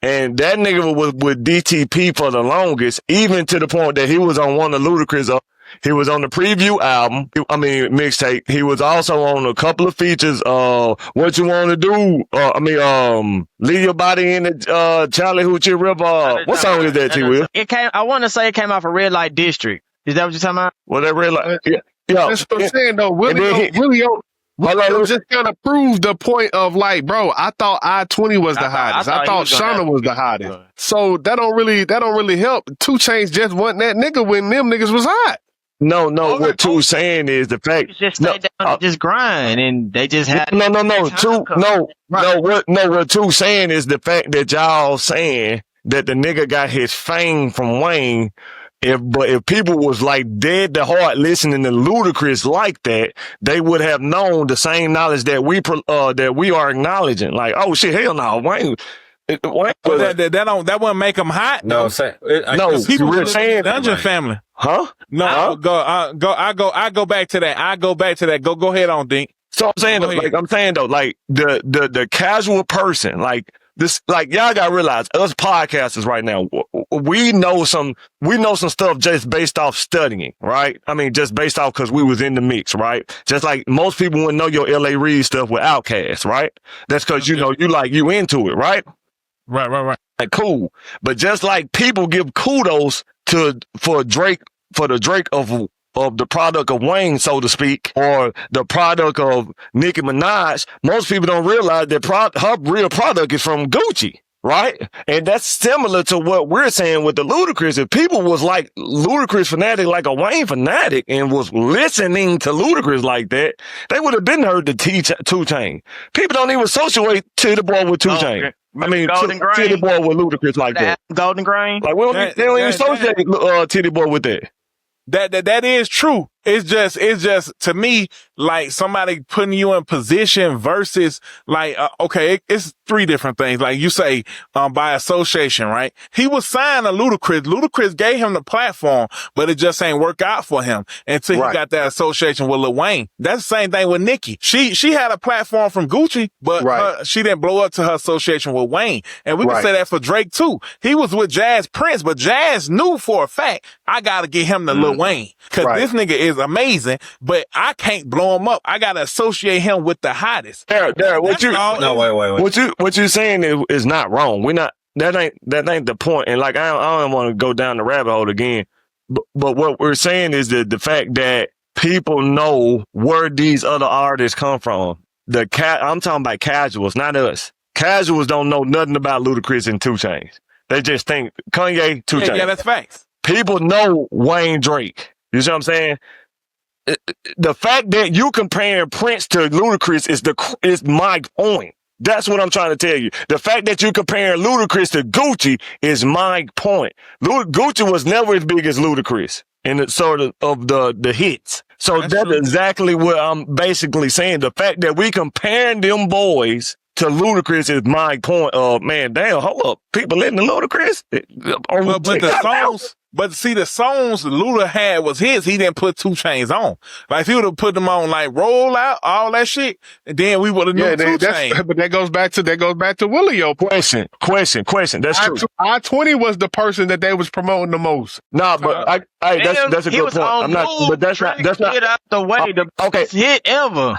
and that nigga was with DTP for the longest, even to the point that he was on one of Ludacris. He was on the preview album. Mixtape. He was also on a couple of features. What You Want to Do? Leave Your Body in the Charlie Hoochie River. What song is that, T. Will? I want to say it came off of Red Light District. Is that what you're talking about? Well, that Red Light. Yeah. That's what I'm saying though. Willie It just kind of proved the point of like, bro, I thought I-20 was the hottest. I thought Shauna was the hottest. So that don't really help. 2 Chainz just wasn't that nigga when them niggas was hot. No. What 2 saying is the fact. Just stay down and just grind, and they just had. No. What 2 saying is the fact that y'all saying that the nigga got his fame from Wayne. If people was like dead to heart listening to Ludacris like that, they would have known the same knowledge that we are acknowledging. Like, oh shit, hell no, Wayne. That wouldn't make them hot. No, People we're saying Dungeon Family. Huh? No, I go back to that. I go back to that. Go ahead on Dink. So I'm saying the casual person, like this, like y'all gotta realize us podcasters right now, we know some stuff just based off studying, right? I mean, just based off because we was in the mix, right? Just like most people wouldn't know your LA Reid stuff with Outkast, right? That's because you into it, right? Right. Like cool. But just like people give kudos for the Drake of the product of Wayne, so to speak, or the product of Nicki Minaj, most people don't realize that her real product is from Gucci, right? And that's similar to what we're saying with the Ludacris. If people was like Ludacris fanatic, like a Wayne fanatic, and was listening to Ludacris like that, they would have been heard the 2 Chainz. People don't even associate Titty Boy with 2 Chainz. I mean, Titty Boy with Ludacris like that. Golden Grain. Like they don't even associate Titty Boy with that. That is true. It's just to me like somebody putting you in position versus like it's 3 different things. Like you say by association, right? He was signed to Ludacris. Ludacris gave him the platform, but it just ain't work out for him until he got that association with Lil Wayne. That's the same thing with Nicki. She had a platform from Gucci, but she didn't blow up to her association with Wayne. And we can say that for Drake too. He was with Jazz Prince, but Jazz knew for a fact I gotta get him to Lil Wayne because this nigga is amazing, but I can't blow him up. I gotta associate him with the hottest. Derek, what you saying is not wrong. That ain't the point. And like I don't want to go down the rabbit hole again. But what we're saying is that the fact that people know where these other artists come from. I'm talking about casuals, not us. Casuals don't know nothing about Ludacris and 2 Chainz. They just think Kanye, 2 Chainz. Yeah, that's facts. People know Wayne Drake. You see what I'm saying? The fact that you comparing Prince to Ludacris is my point. That's what I'm trying to tell you. The fact that you comparing Ludacris to Gucci is my point. Gucci was never as big as Ludacris in the sort of the hits. So that's exactly what I'm basically saying. The fact that we comparing them boys to Ludacris is my point of, man, damn, hold up. People listening to Ludacris? But see, the songs Luda had was his. He didn't put 2 Chainz on. Like, if he would have put them on, like, Roll Out, all that shit, and then we would have known 2 Chainz. But that goes back to Willio. Question. That's true. I-20 was the person that they was promoting the most. Nah, but that's a good point. I'm not, but that's not get out the way. The best hit ever.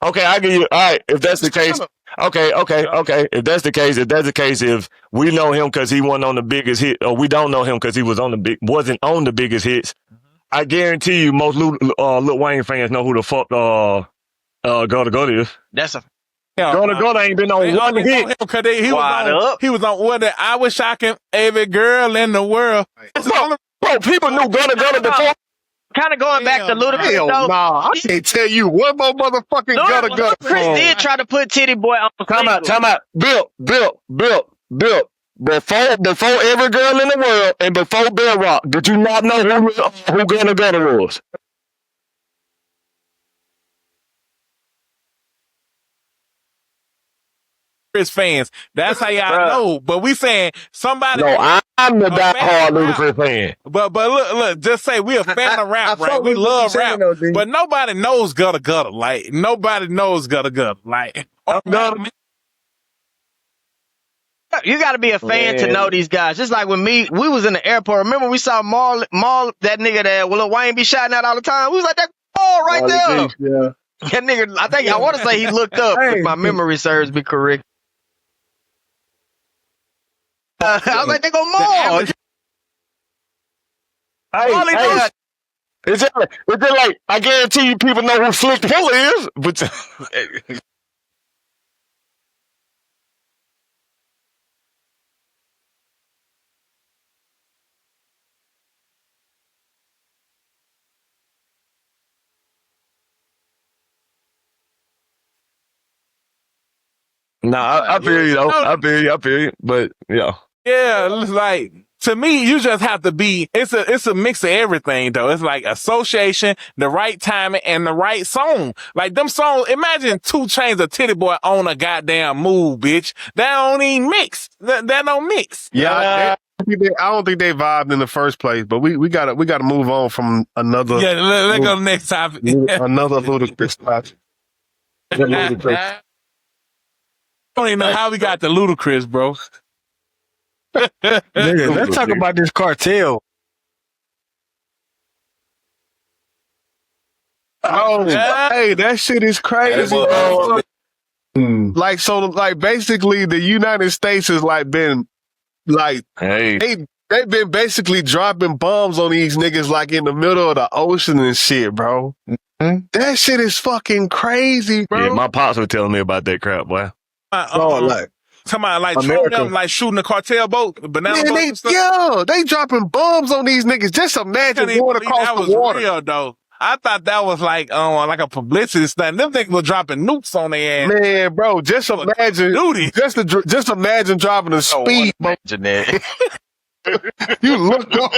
Okay, I give you. All right, if that's the case. Okay. If that's the case, if we know him because he wasn't on the biggest hit, or we don't know him because he wasn't on the biggest hits, I guarantee you most Lil Wayne fans know who the fuck Gotta is. That's a Gotta ain't been on one hit. He was on one that I wish I could every girl in the world. Bro, people knew Gotta before. Kind of going back to Ludacris. Hell nah, I can't tell you one more motherfucking Gotta. Chris did try to put Titty Boy on. Time out. Bill. Before every girl in the world and before Bell Rock, did you not know who Gotta was? Fans, that's how y'all know. But we saying somebody. No, I'm the diehard Ludacris fan. But look, just say we a fan of rap, right? We love rap, but nobody knows Gutter. Like nobody knows Gutter. Like you got to be a fan to know these guys. Just like when we was in the airport. Remember we saw Maul, that nigga that Lil Wayne be shouting out all the time. We was like that Maul right there. Yeah. That nigga, I want to say he looked up. If my memory serves me correct. I was like, they go Maul. It's just like I guarantee you people know who Slick Hill is, but I feel you though. I feel you. But yeah. Yeah, it's like to me, you just have to be. It's a mix of everything though. It's like association, the right timing, and the right song. Like them songs. Imagine 2 Chainz of Titty Boy on a goddamn move, bitch. That don't even mix. That don't mix. Yeah, I don't think they vibed in the first place. But we gotta move on from another. Yeah, let's go to the next topic. Another ludicrous topic. I don't even know how we got to ludicrous, bro. Nigga, let's talk about this cartel. Oh, hey, that shit is crazy, bro. Like, so, like, basically, the United States has, like, been, like, they've been basically dropping bombs on these niggas, like, in the middle of the ocean and shit, bro. Mm-hmm. That shit is fucking crazy, bro. Yeah, my pops were telling me about that crap, boy. Talking about like them, like shooting the cartel boat, banana boat and stuff. Yeah, they dropping bombs on these niggas. Just imagine going across the water. Real, though. I thought that was like a publicity stunt. Them niggas were dropping nukes on their ass. Man, bro, just imagine, just imagine driving a speed boat. You look up.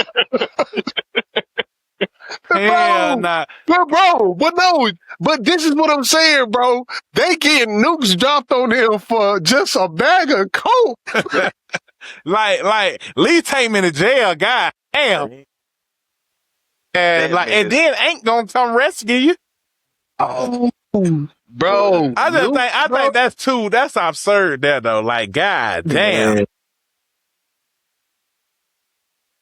Hell nah. But this is what I'm saying, bro. They getting nukes dropped on them for just a bag of coke. like Lee take me to jail, god damn. And and then ain't gonna come rescue you. Oh, bro. I think that's absurd there though. Like, god damn. Man.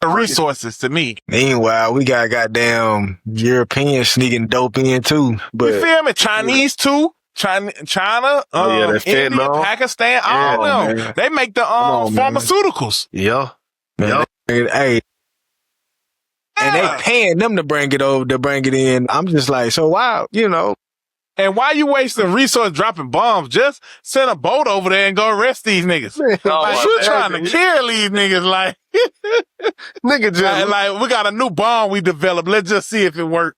The resources to me. Meanwhile, we got goddamn Europeans sneaking dope in too. But you feel me? Chinese too. China, India, Pakistan, all of them. They make the pharmaceuticals. Yeah. Man, hey. And they paying them to bring it over, to bring it in. I'm just like, so why, And why you wasting resources dropping bombs? Just send a boat over there and go arrest these niggas. Like, you trying to kill these niggas, like, nigga just like we got a new bomb we developed. Let's just see if it works.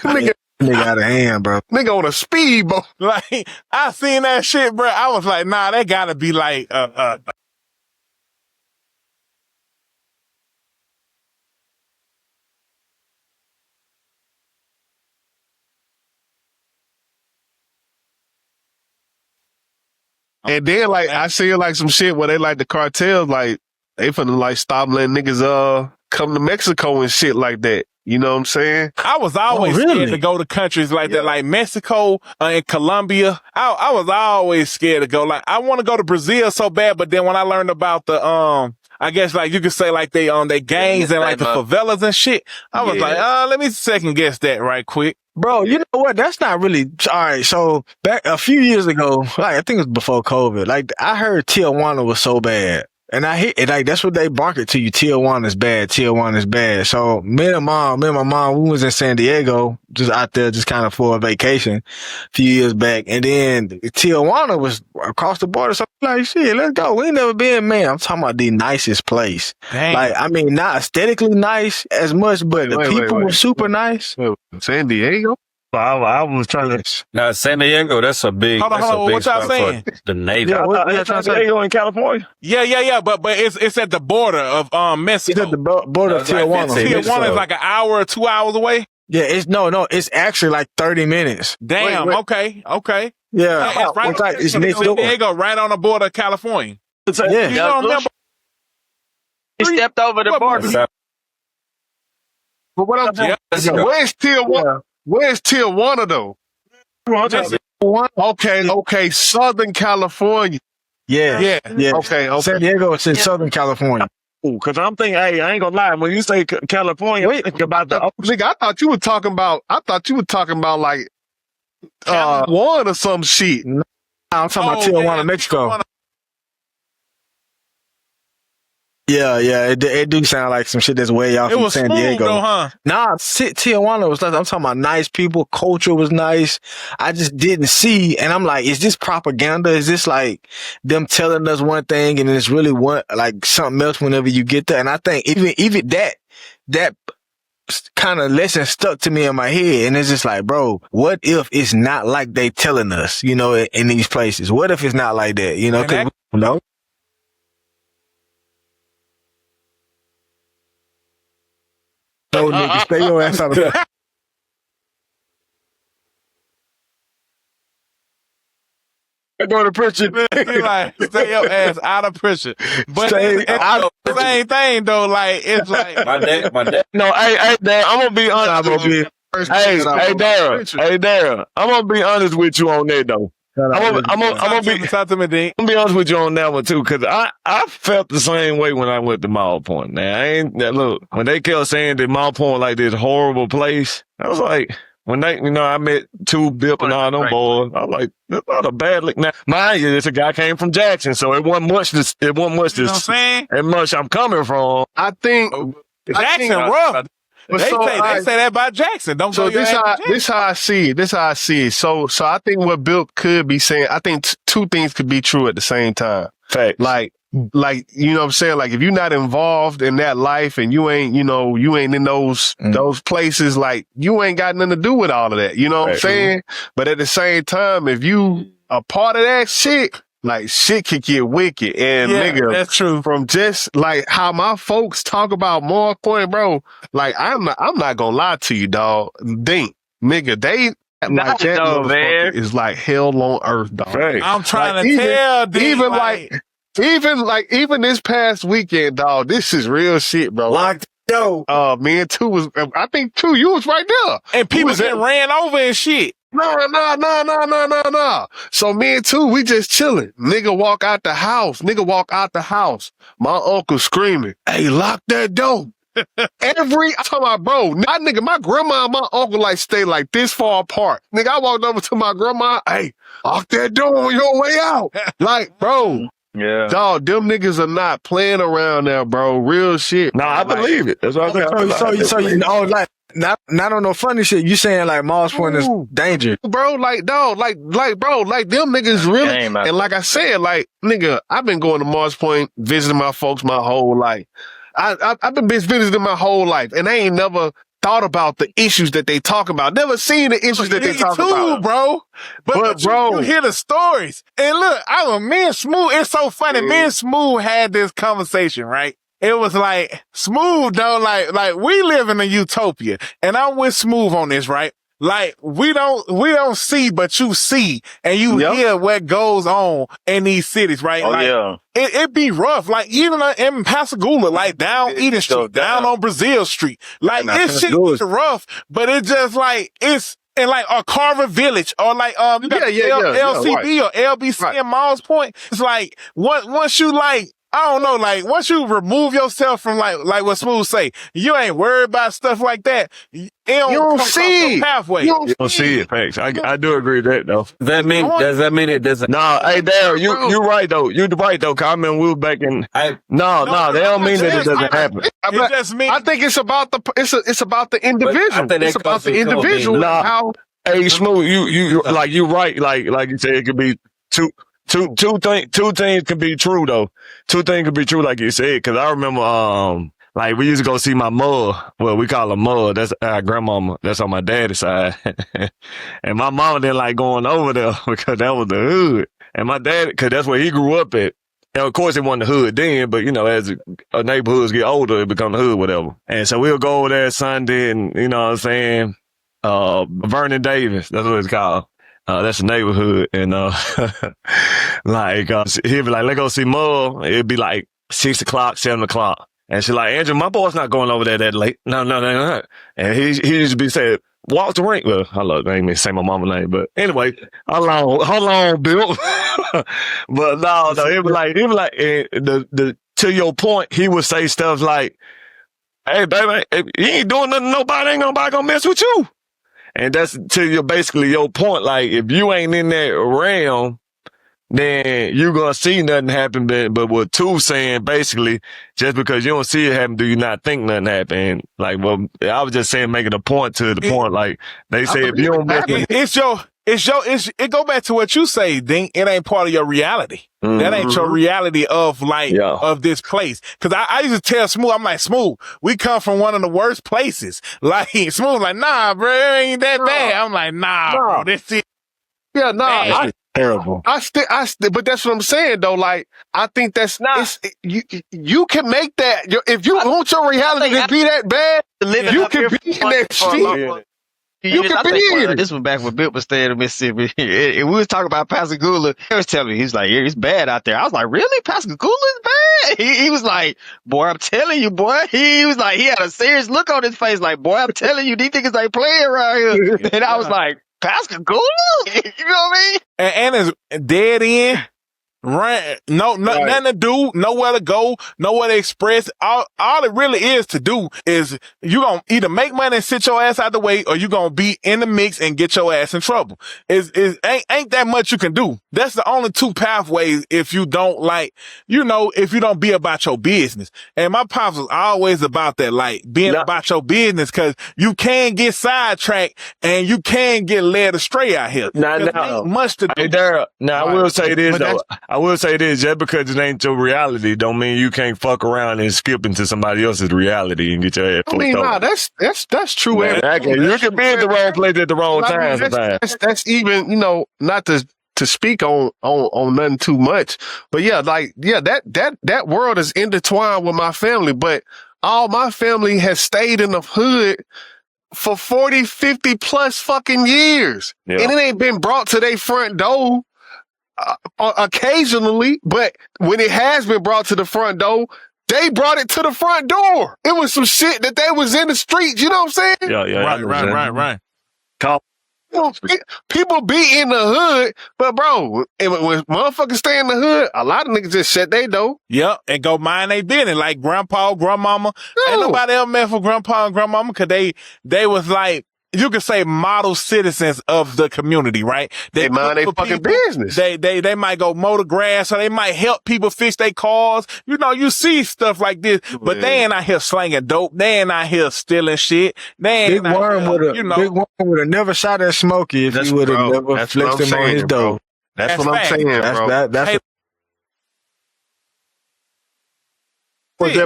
Nigga out of hand, bro. Nigga on a speedboat. Like, I seen that shit, bro. I was like, nah, that gotta be like, and then, like, I see like some shit where they like the cartels, like, they finna like stop letting niggas come to Mexico and shit like that. You know what I'm saying? I was always scared to go to countries like that, like Mexico and Colombia. I was always scared to go. Like, I want to go to Brazil so bad, but then when I learned about the I guess like you could say like they gangs and like the favelas and shit, I was like, let me second guess that right quick. Bro, you know what? That's not really all right. So back a few years ago, like I think it was before COVID, like I heard Tijuana was so bad. And I hit it, like, that's what they market to you. Tijuana's bad. Tijuana's bad. So me and my mom, we was in San Diego, just out there, just kind of for a vacation a few years back. And then Tijuana was across the border. So I'm like, shit, let's go. We ain't never been, man. I'm talking about the nicest place. Dang. Like, I mean, not aesthetically nice as much, but the people were super nice. San Diego? I was trying to. Now, San Diego, that's a big. Hold on, what y'all saying? The Navy. San Diego in California. Yeah. But it's at the border of Mexico. It's at the border of Tijuana. Tijuana is like an hour or 2 hours away. Yeah, it's actually like 30 minutes. Damn. Wait. Okay. Yeah, it's right. It's next door. San Diego, right on the border of California. Yeah. You don't remember? He stepped over the border. But what I'm saying, where's Tijuana? Where's Tijuana though? Okay, Southern California. Yeah. Okay. San Diego is in Southern California. Because I'm thinking, hey, I ain't gonna lie. When you say California, think about the nigga. I thought you were talking about like one or some shit. No, I'm talking about Tijuana, Mexico. Yeah, it do sound like some shit that's way off It from was San smooth Diego. though, huh? Nah, Tijuana was like, I'm talking about nice people, culture was nice. I just didn't see, and I'm like, is this propaganda? Is this like them telling us one thing and it's really like something else whenever you get there? And I think even that kind of lesson stuck to me in my head, and it's just like, bro, what if it's not like they telling us, you know, in these places? What if it's not like that, you know? And No. No, nigga, stay your ass out of the Go to prison. He like, stay your ass out of pressure. But Stay it's out of the same thing though. Like it's like My dad. No, hey, Darren, I'm gonna be honest with you. Hey, Darren, I'm gonna be honest with you on that though. I'm gonna talk to me, Dean. be honest with you on that one too, cause I felt the same way when I went to Mall Point. Now look, when they kept saying that Mall Point like this horrible place, I was like, when they, I met two Bip and all them boys, I was like, that's not a bad lick. Now, mind you, this a guy came from Jackson, so it wasn't much You know what I'm saying? and much I'm coming from. I think Jackson rough. But They so, say that about Jackson. Don't So go your this ass to Jackson. how I see it. This how I see it. So I think what Bill could be saying, I think two things could be true at the same time. Fact. Like, you know what I'm saying? Like, if you're not involved in that life and you ain't in those places, like, you ain't got nothing to do with all of that. You know what I'm saying? But at the same time, if you a part of that shit, like, shit could get wicked. And nigga, that's true. From just like how my folks talk about Moore Point, bro, like, I'm not gonna lie to you, dog. Dink, nigga, they like that though, man. is like hell on earth, dog. Right. I'm trying Like, to tell, dude. Even this past weekend, dog, this is real shit, bro. locked door. Me and Two was, I think Two, you was right there. And people was getting ran over and shit. No. So me and Two, we just chilling. Nigga walk out the house. My uncle screaming, "Hey, lock that door." I'm talking about, bro, my grandma and my uncle like stay like this far apart. Nigga, I walked over to my grandma, "Hey, lock that door on your way out." Like, bro. Yeah. Dog, them niggas are not playing around there, bro. Real shit. No, I believe it. That's what I'm saying. So you know, like, not on no funny shit. You saying like Mall's Point is danger, bro? Like, dog, like, bro, like them niggas really. And like I said, like, nigga, I've been going to Mars Point, visiting my folks my whole life. I've been visiting my whole life, and I ain't never thought about the issues that they talk about. Never seen the issues that they talk about, bro. But bro, you hear the stories. And look, me and Smooth, it's so funny. Me and Smooth had this conversation, right? It was like, Smooth, though, like we live in a utopia. And I'm with Smooth on this, right? Like, we don't see, but you see, and you hear what goes on in these cities, right? It be rough. Like, even in Pascagoula, like down Eden Street, down on Brazil Street. Like, this shit is rough, but it's just like, it's in like a Carver Village or like, you got LCB or LBC in Malls Point. It's like, once you like, I don't know, like, once you remove yourself from like what Smooth say, you ain't worried about stuff like that. You don't see it. Pathway. You don't see it, thanks. I do agree with that, though. Does that mean it doesn't? No, hey, Darryl, you're right, though. You're right, though, cause I remember we were back in... No, they don't mean that it doesn't happen. It just means... I think it's about it's about the individual. It's about the individual. Nah, hey, Smooth, you like, you right, like you said, it could be two things can be true though. Two things can be true, like you said, because I remember, like we used to go see my mother. Well, we call her mother. That's our grandmama. That's on my daddy's side. And my mama didn't like going over there because that was the hood. And my dad, because that's where he grew up at. And of course, it wasn't the hood then, but you know, as neighborhoods get older, it become the hood, whatever. And so we'll go over there Sunday, and you know what I'm saying, Vernon Davis. That's what it's called. That's the neighborhood. And, like, he'd be like, let's go see Mo. It'd be like 6 o'clock, 7 o'clock. And she's like, Andrew, my boy's not going over there that late. No. And he used to be saying, walk the ring. Well, I ain't even say my mama's name, but anyway, how long, Bill? But no, it was like, to your point, he would say stuff like, hey, baby, if you ain't doing nothing, ain't nobody gonna mess with you. And that's basically your point. Like, if you ain't in that realm, then you're gonna see nothing happen. But what two saying basically, just because you don't see it happen, do you not think nothing happen? Like, well, I was just saying, making a point to the point. Like they say, if you don't mess with it go back to what you say, Dink. It ain't part of your reality. Mm-hmm. That ain't your reality of of this place. Cause I used to tell Smooth, I'm like, Smooth, we come from one of the worst places. Like, Smooth like, nah, bro, it ain't that bad. I'm like, nah, bro, this is. Yeah, nah, terrible. But that's what I'm saying though. Like, I think that's you can make that. If you want your reality to be that bad, you can be in that shit. You can be in it. This was back when Bill was staying in Mississippi. And we was talking about Pascagoula. He was telling me, he's like, yeah, it's bad out there. I was like, really? Pascagoula is bad? He was like, boy, I'm telling you, boy. He was like, he had a serious look on his face, like, boy, I'm telling you, these niggas ain't playing around here. And I was like, Pascagoula? You know what I mean? And it's dead end. Right. Nothing to do, nowhere to go, nowhere to express. All it really is to do is you gonna either make money and sit your ass out the way, or you gonna be in the mix and get your ass in trouble. Ain't that much you can do. That's the only two pathways if you don't if you don't be about your business. And my pops was always about that, like being about your business, cause you can get sidetracked and you can get led astray out here. Ain't much to do. Hey, Daryl, I will say this though. I will say this, just because it ain't your reality don't mean you can't fuck around and skip into somebody else's reality and get your ass fucked up. That's true. Exactly. You can be in the wrong place at the wrong time sometimes. That's even, not to speak on nothing too much, but that world is intertwined with my family, but all my family has stayed in the hood for 40, 50 plus fucking years. Yeah. And it ain't been brought to their front door. Occasionally, but when it has been brought to the front door, they brought it to the front door. It was some shit that they was in the streets. You know what I'm saying? Yeah. Right. People be in the hood, but bro, when motherfuckers stay in the hood, a lot of niggas just shut their door. Yep, and go mind they business, like grandpa, grandmama. Ain't nobody ever met for grandpa and grandmama, cause they was like, you could say model citizens of the community, right? They mind their fucking business. They might go mow the grass, or they might help people fix their cars. You see stuff like this, but they ain't out here slanging dope. They ain't out here stealing shit. They ain't Big Worm would have never shot at Smokey if he would have never flexed him on his dope. That's what I'm saying,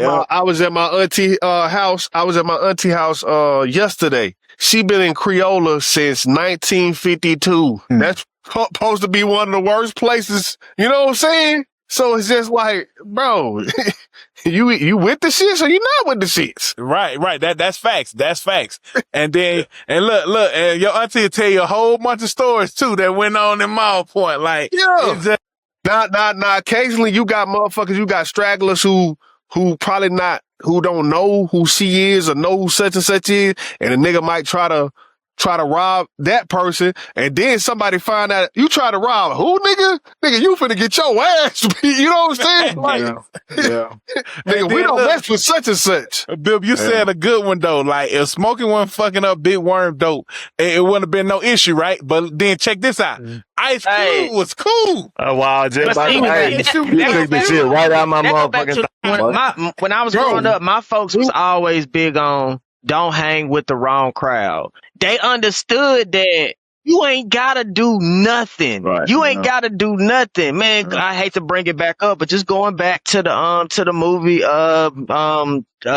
bro. I was at my auntie house. I was at my auntie house yesterday. She been in Creola since 1952. That's supposed to be one of the worst places. You know what I'm saying? So it's just like, bro, you with the shits or you not with the shits? Right. That's facts. That's facts. And look, and your auntie will tell you a whole bunch of stories too that went on in Mile Point. Like, Now, occasionally you got motherfuckers, you got stragglers who probably not, who don't know who she is or know who such and such is, and a nigga might try to rob that person, and then somebody find out you try to rob who, nigga, you finna get your ass beat. You know what I'm saying? Like, nigga, we don't mess with such and such. Bill, you said a good one though. Like, if Smoking wasn't fucking up Big Worm dope, it wouldn't have been no issue, right? But then check this out. Ice Cube was cool. Oh wow, just like, you took this shit right out my motherfucking when I was growing up, my folks was always big on don't hang with the wrong crowd. They understood that you ain't gotta do nothing. Right, you ain't gotta do nothing, man. Right. I hate to bring it back up, but just going back to the movie,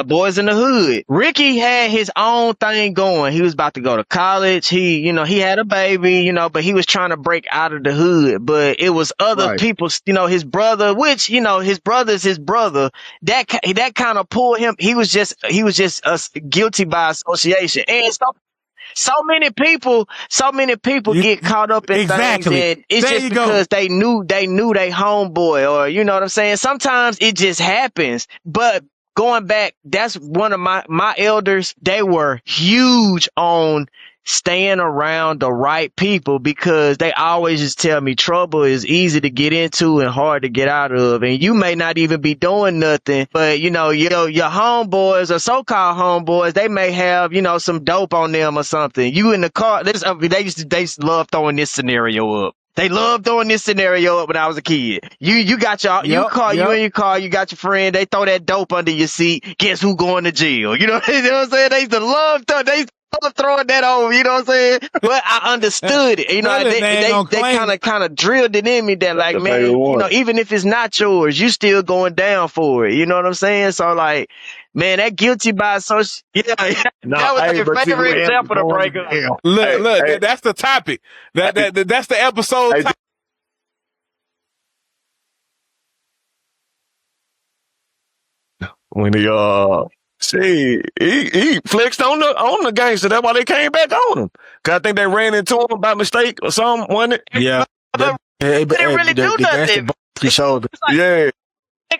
Boys in the Hood. Ricky had his own thing going. He was about to go to college. He had a baby, but he was trying to break out of the hood. But it was other people, his brother, which, his brother's his brother. That kind of pulled him. He was just guilty by association. And so many people get caught up in things, and it's just because they knew they homeboy, or you know what I'm saying? Sometimes it just happens. But going back, that's one of my elders. They were huge on staying around the right people, because they always just tell me trouble is easy to get into and hard to get out of. And you may not even be doing nothing, but your homeboys or so-called homeboys, they may have, some dope on them or something. You in the car, they used to love throwing this scenario up. They love throwing this scenario up when I was a kid. You got your you in your car, you got your friend, they throw that dope under your seat. Guess who going to jail? You know what I'm saying? They used to love throwing that over, you know what I'm saying? But I understood it. You know, they kind of drilled it in me that like, man, you know, even if it's not yours, you still going down for it. You know what I'm saying? So like, man, that guilty by association. Yeah, that was your favorite example to break up. Look, that's the topic. That's the episode. When he flexed on the gangster. That's why they came back on him. Cause I think they ran into him by mistake or something, wasn't it? Yeah. They didn't really do nothing. Yeah.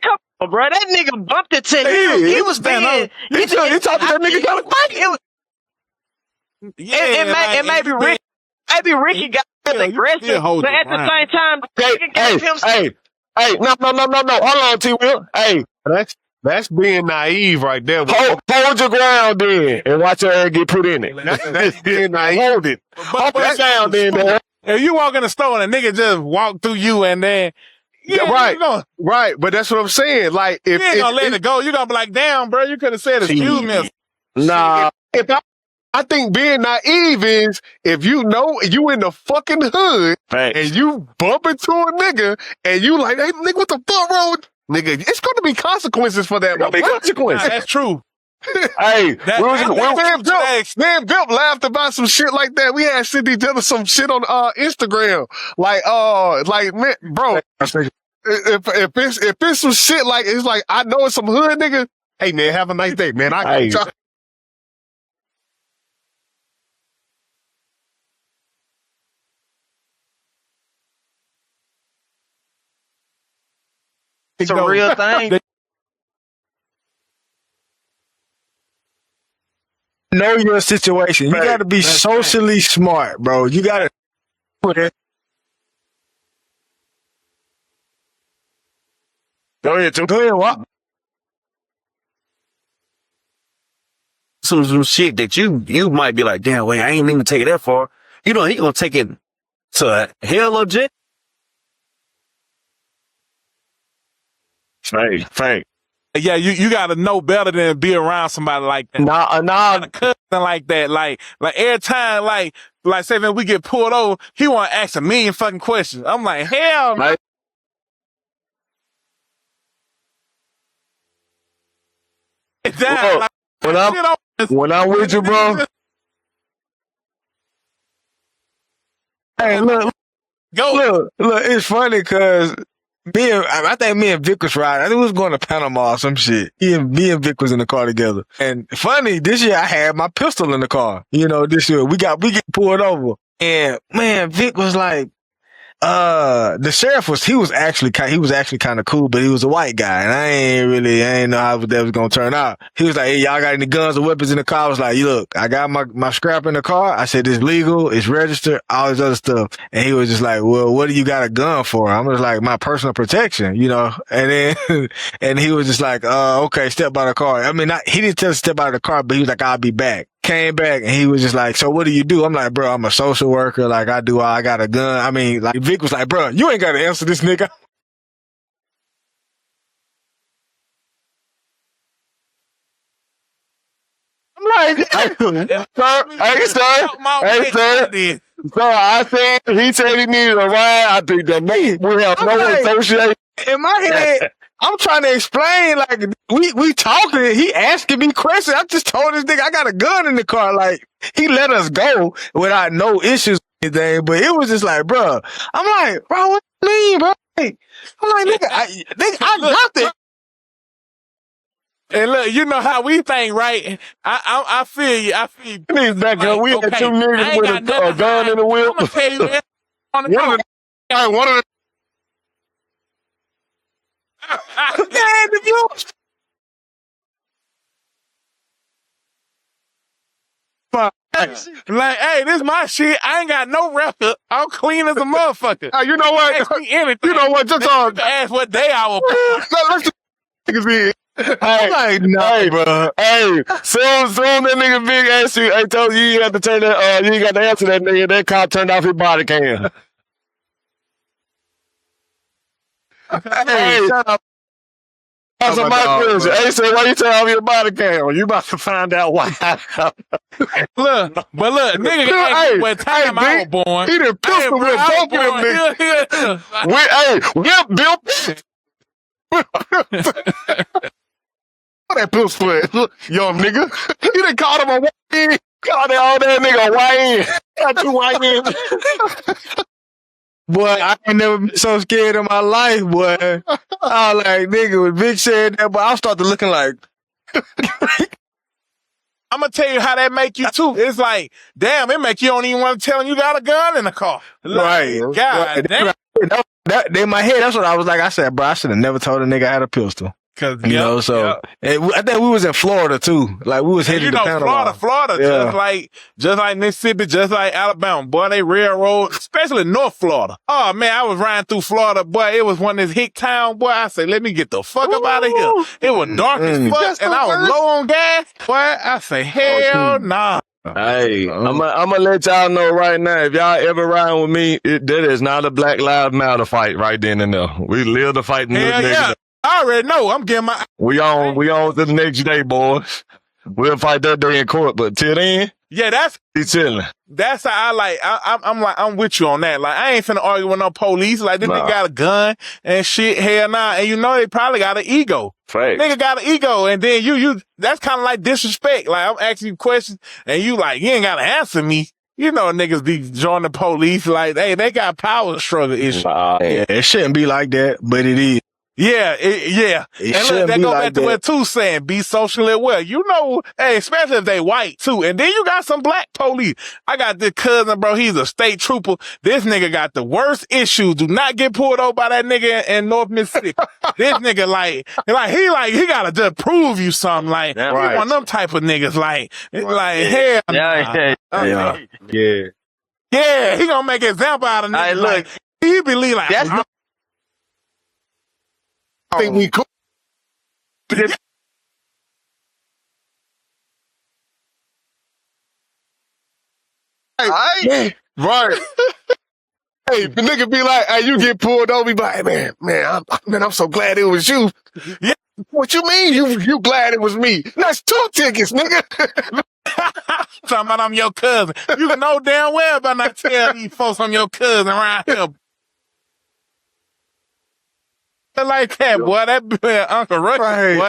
Come on, bro. That nigga bumped it to him. He was being. He talked to that nigga kind of quick. It maybe Ricky got aggressive, but at the same time, hey, no. Hold on, T. Will. Hey, that's being naive right there. Hold your ground then and watch your ass get put in it. That's being naive. Hold it. Hold that down then, man. If you walk in the store and a nigga just walk through you and then right. But that's what I'm saying. Like if you ain't gonna let it go, you're gonna be like, damn, bro, you could have said excuse me. Nah. I think being naive is if you know you in the fucking hood and you bump into a nigga and you like, hey, nigga, what the fuck wrong with nigga? It's going to be consequences for that. Gonna be consequences. Nah, that's true. Hey, man, Bill laughed about some shit like that. We had sent each other some shit on Instagram. Like man, bro, if it's some shit like it's like I know it's some hood nigga. Hey man, have a nice day, man. It's a real thing. Know your situation. You got to be socially smart, bro. You got to put it. Go ahead. What? Some shit that you might be like, damn, wait, I ain't even take it that far. You know, he gonna take it to hell or jail. Frank. Yeah, you gotta know better than be around somebody like that. Nah. A cousin like that. Like every time, like say when we get pulled over, he wanna ask a million fucking questions. I'm like, hell no. When I'm with you, bro. Hey, look, it's funny because I think me and Vic was riding. I think we was going to Panama or some shit. Me and Vic was in the car together. And funny, this year I had my pistol in the car. You know, this year we get pulled over. And man, Vic was like, the sheriff he was actually kind of cool, but he was a white guy, and I ain't know how that was gonna turn out. He was like, hey, y'all got any guns or weapons in the car? I was like, look, I got my scrap in the car. I said, it's legal, it's registered, all this other stuff. And he was just like, well, what do you got a gun for? I'm just like, my personal protection, you know? And then, and he was just like, okay, step out of the car. I mean, he didn't tell us to step out of the car, but he was like, I'll be back. Came back and he was just like, so what do you do? I'm like, bro, I'm a social worker. Like I got a gun. I mean, like Vic was like, bro, you ain't got to answer this nigga. I'm like, hey, So I said, he said he needed a ride. I think that we have no association. In my head, I'm trying to explain, like, we talking, he asking me questions. I just told this nigga I got a gun in the car. Like, he let us go without no issues or anything, but it was just like, bro, I'm like, bro, what do you mean, bro? I'm like, nigga, I got this. And look, you know how we think, right? I feel you. Niggas back there, we had two niggas with a gun in the wheel. I'm gonna tell you that. One of the Man, if you like, hey, this my shit. I ain't got no record. I'm clean as a motherfucker. You know what? Ask me anything. You know what? Just ask what day I was. Let's just niggas in. I'm like, no, bro. Hey, soon that nigga Big asked you, I told you you have to turn that, you ain't got to answer that nigga. That cop turned off his body cam. Hey, shut up. that's Oh, my my dog, question. bro. Hey, say, why you turn off your body camera? You about to find out why. Look, but look, nigga, asked me what time I was born. He done pistol with both of them niggas. Whip Bill. What that pistol at? Young nigga. He done called him a white. Call that all that nigga Wayne. Got you Wayne. Boy, I ain't never been so scared in my life, boy. I was like, nigga, when Vic said that, but I started looking like, I'm gonna tell you how that make you too. It's like, damn, it make you don't even want to tell him you got a gun in the car. right. God right. damn. That in my head, that's what I was like. I said, bro, I should have never told a nigga I had a pistol. Cause, You know, so I think we was in Florida too. Like we was headed to Panama. Florida, just like Mississippi, just like Alabama. Boy, they railroad, especially North Florida. Oh man, I was riding through Florida, boy. It was one of this hick town, boy. I said, let me get the fuck up out of here. It was dark as fuck, and I was low on gas. Boy, I say, hell nah. Hey, I'm gonna let y'all know right now. If y'all ever riding with me, that is not a Black Lives Matter fight right then and there. We live to fight. Hell yeah. I already know. I'm getting my. We on to the next day, boys. We'll fight that day in court, but till then, Yeah, that's chilling. how I like. I'm with you on that. Like, I ain't finna argue with no police. Like, this nigga got a gun and shit. Hell nah. And you know they probably got an ego. Fact. Nigga got an ego, and then you. That's kind of like disrespect. Like, I'm asking you questions, and you like, you ain't gotta answer me. You know, niggas be joining the police. Like, hey, they got power struggle issues. Yeah, it shouldn't be like that, but it is. Yeah, yeah. It And look, shouldn't that be go like back to that. what Too's saying, be socially aware. You know, hey, especially if they white too. And then you got some black police. I got this cousin, bro, he's a state trooper. This nigga got the worst issues. Do not get pulled over by that nigga in North Mississippi. This nigga he gotta just prove you something. Like, he one of them type of niggas, like hell nah. Yeah, he gonna make an example out of niggas. Hey, look, like, he believe like, that's the I think we cool. right. Right. Hey, the nigga be like, hey, you get pulled over, he be like, I'm so glad it was you. Yeah. What you mean you glad it was me? That's 2 tickets, nigga. Talking about I'm your cousin. You know damn well about not tell these folks I'm your cousin around here. Like that, boy. That be Uncle Rush, boy.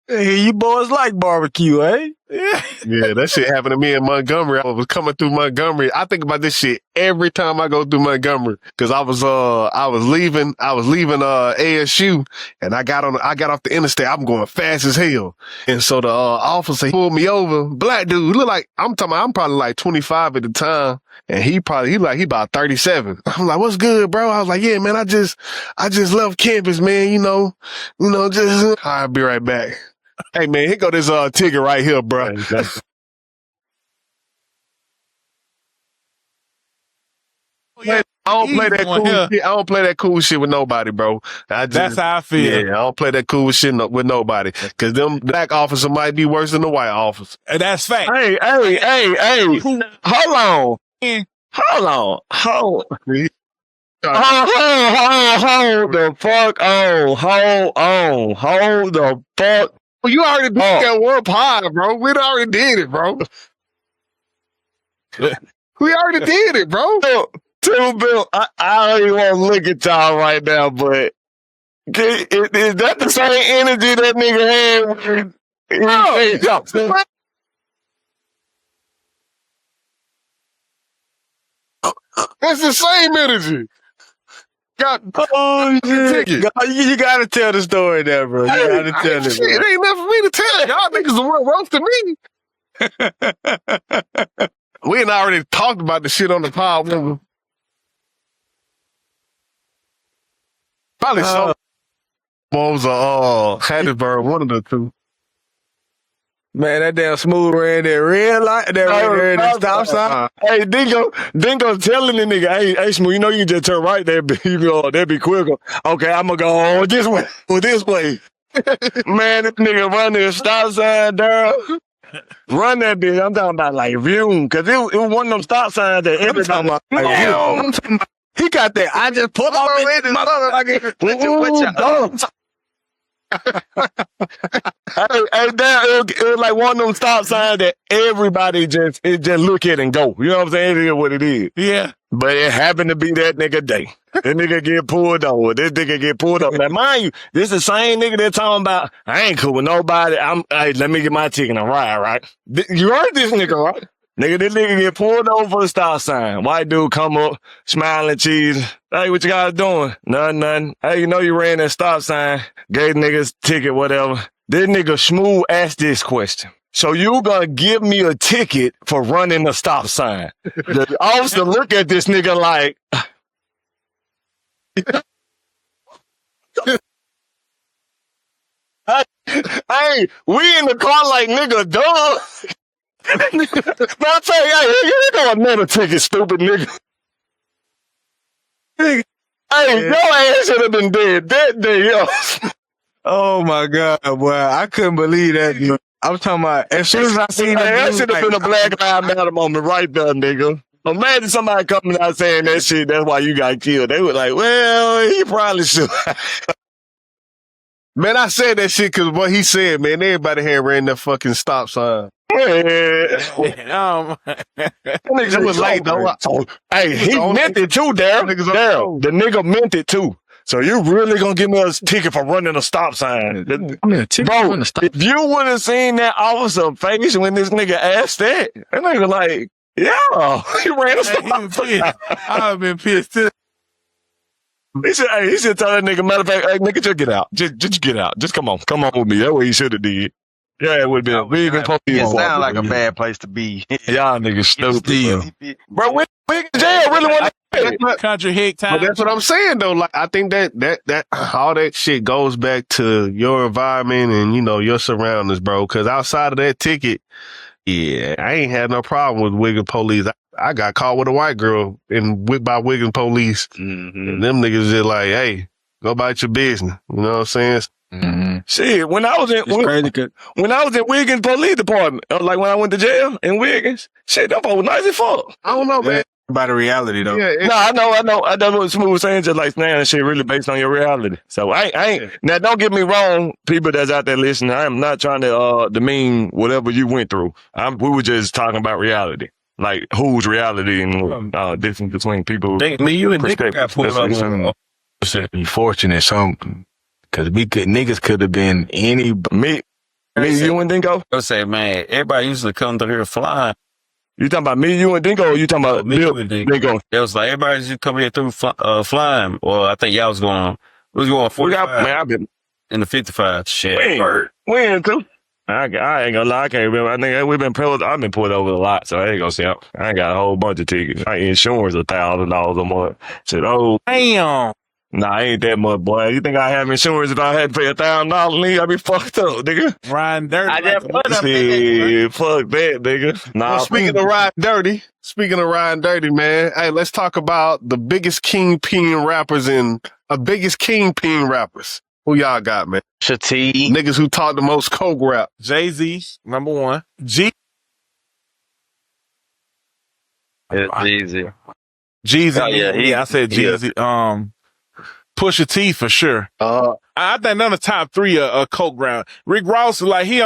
Hey, you boys like barbecue, eh? Yeah, that shit happened to me in Montgomery. I was coming through Montgomery. I think about this shit every time I go through Montgomery. Cause I was leaving ASU and I got off the interstate. I'm going fast as hell. And so the officer pulled me over. Black dude, look like, I'm probably like 25 at the time. And he about 37. I'm like, what's good, bro? I was like, yeah, man, I just left campus, man. You know, I'll be right back. Hey, man, here go this ticket right here, bro. I don't play that cool shit. I don't play that cool shit with nobody, bro. That's how I feel. Yeah, I don't play that cool shit with nobody. Cause them black officer might be worse than the white officer. And that's fact. Hey. Hold on. Hold the fuck on. Hold the fuck. Well, you already did that one pod, bro. We already did it, bro. We already did it, bro. Bill, I don't even want to look at y'all right now, but is that the same energy that nigga had? That's the same energy. You gotta tell the story there, bro. You gotta tell it, bro. It ain't nothing for me to tell. Y'all niggas roasting me. We had already talked about the shit on the pod. Probably so. What was Hattiesburg, one of the two. Man, that damn smooth ran that red light, that stop sign. Hey, Dingo telling the nigga, hey, Smooth, you know you can just turn right there, that'd be quicker. Okay, I'm gonna go this way, or this way. Man, this nigga run the stop sign, Daryl. Run that bitch. I'm talking about like vroom, cause it was one of them stop signs that every time I'm talking about He got that. I just pull off in this motherfucker. Hey, it was like one of them stop signs that everybody just look at and go. You know what I'm saying? It is what it is. Yeah. But it happened to be that nigga day. That nigga get pulled over. This nigga get pulled over. Now, mind you, this the same nigga that talking about, I ain't cool with nobody. Hey, let me get my ticket and ride, right? You heard this nigga, right? Nigga, this nigga get pulled over for a stop sign. White dude come up, smiling cheese. Hey, what you guys doing? Nothing. Hey, you know you ran that stop sign. Gave niggas ticket, whatever. This nigga smooth asked this question. So you gonna give me a ticket for running a stop sign? The officer look at this nigga like, hey, we in the car like, nigga, duh. But I tell you, hey, you got another ticket, stupid nigga. Hey, your ass should have been dead that day, yo. Oh my God, boy. I couldn't believe that. I'm talking about, as soon as I seen That that, should have been a Black Lives Matter moment right there, nigga. Imagine somebody coming out saying that shit, that's why you got killed. They were like, well, he probably should. Man, I said that shit because what he said, man, everybody here ran that fucking stop sign. That It was late, though. Hey, he meant it too, Daryl. The nigga meant it too. So you really gonna give me a ticket for running a stop sign? I mean, a ticket Bro, on the stop. if you would have seen that officer face when this nigga asked that nigga like, yeah, he ran a stop sign. I have been pissed too. He should tell that nigga, matter of fact, hey, nigga, just get out. Just get out. Just come on with me. That's what he should have did. Yeah, it would be a big and police. It sound like a bad place to be. Y'all niggas stupid. Bro, we jail really want to Country hick time. But that's what I'm saying, though. Like, I think that all that shit goes back to your environment and, you know, your surroundings, bro. Because outside of that ticket, yeah, I ain't had no problem with Wiggin police. I got caught with a white girl and whipped by Wiggin police. Mm-hmm. And them niggas just like, hey, go about your business. You know what I'm saying? Mm-hmm. Shit, when I was in Wiggins Police Department, like when I went to jail in Wiggins, shit, that was nice as fuck. I don't know, man. About the reality, though. Yeah, No, I know. I know what Smooth was saying, just like man, shit really based on your reality. So I ain't. Now, don't get me wrong, people that's out there listening. I am not trying to demean whatever you went through. We were just talking about reality, like whose reality and difference between people. You and Nick got pulled up. Fortunate, because niggas could have been any. Me, you and Dingo. I say, man, everybody used to come through here flying. You talking about me, you and Dingo, or you talking about Me, Bill, you and Dingo. Dingo? It was like everybody used to come here through flying. Well, I think y'all was going. We was going 45 I've been in the 55. Shit. when too. I ain't gonna lie, I can't remember. I think I've been pulled over a lot, so I ain't gonna say I ain't got a whole bunch of tickets. My insurance $1,000 a month. Said, oh Damn. nah, ain't that much, boy. You think I have insurance if I had to pay $1,000? I'd be fucked up, nigga. Riding dirty. I just put up Shit, fuck that, nigga. Nah, Well, speaking of riding dirty, man, hey, let's talk about the biggest Kingpin rappers and biggest Kingpin rappers. Who y'all got, man? Shati. Niggas who talk the most coke rap. Jay-Z, number one. G. It's easy. Jeezy. Oh, yeah, I said Jeezy. Pusha T for sure. I think none of the top three are coke ground. Rick Ross, like he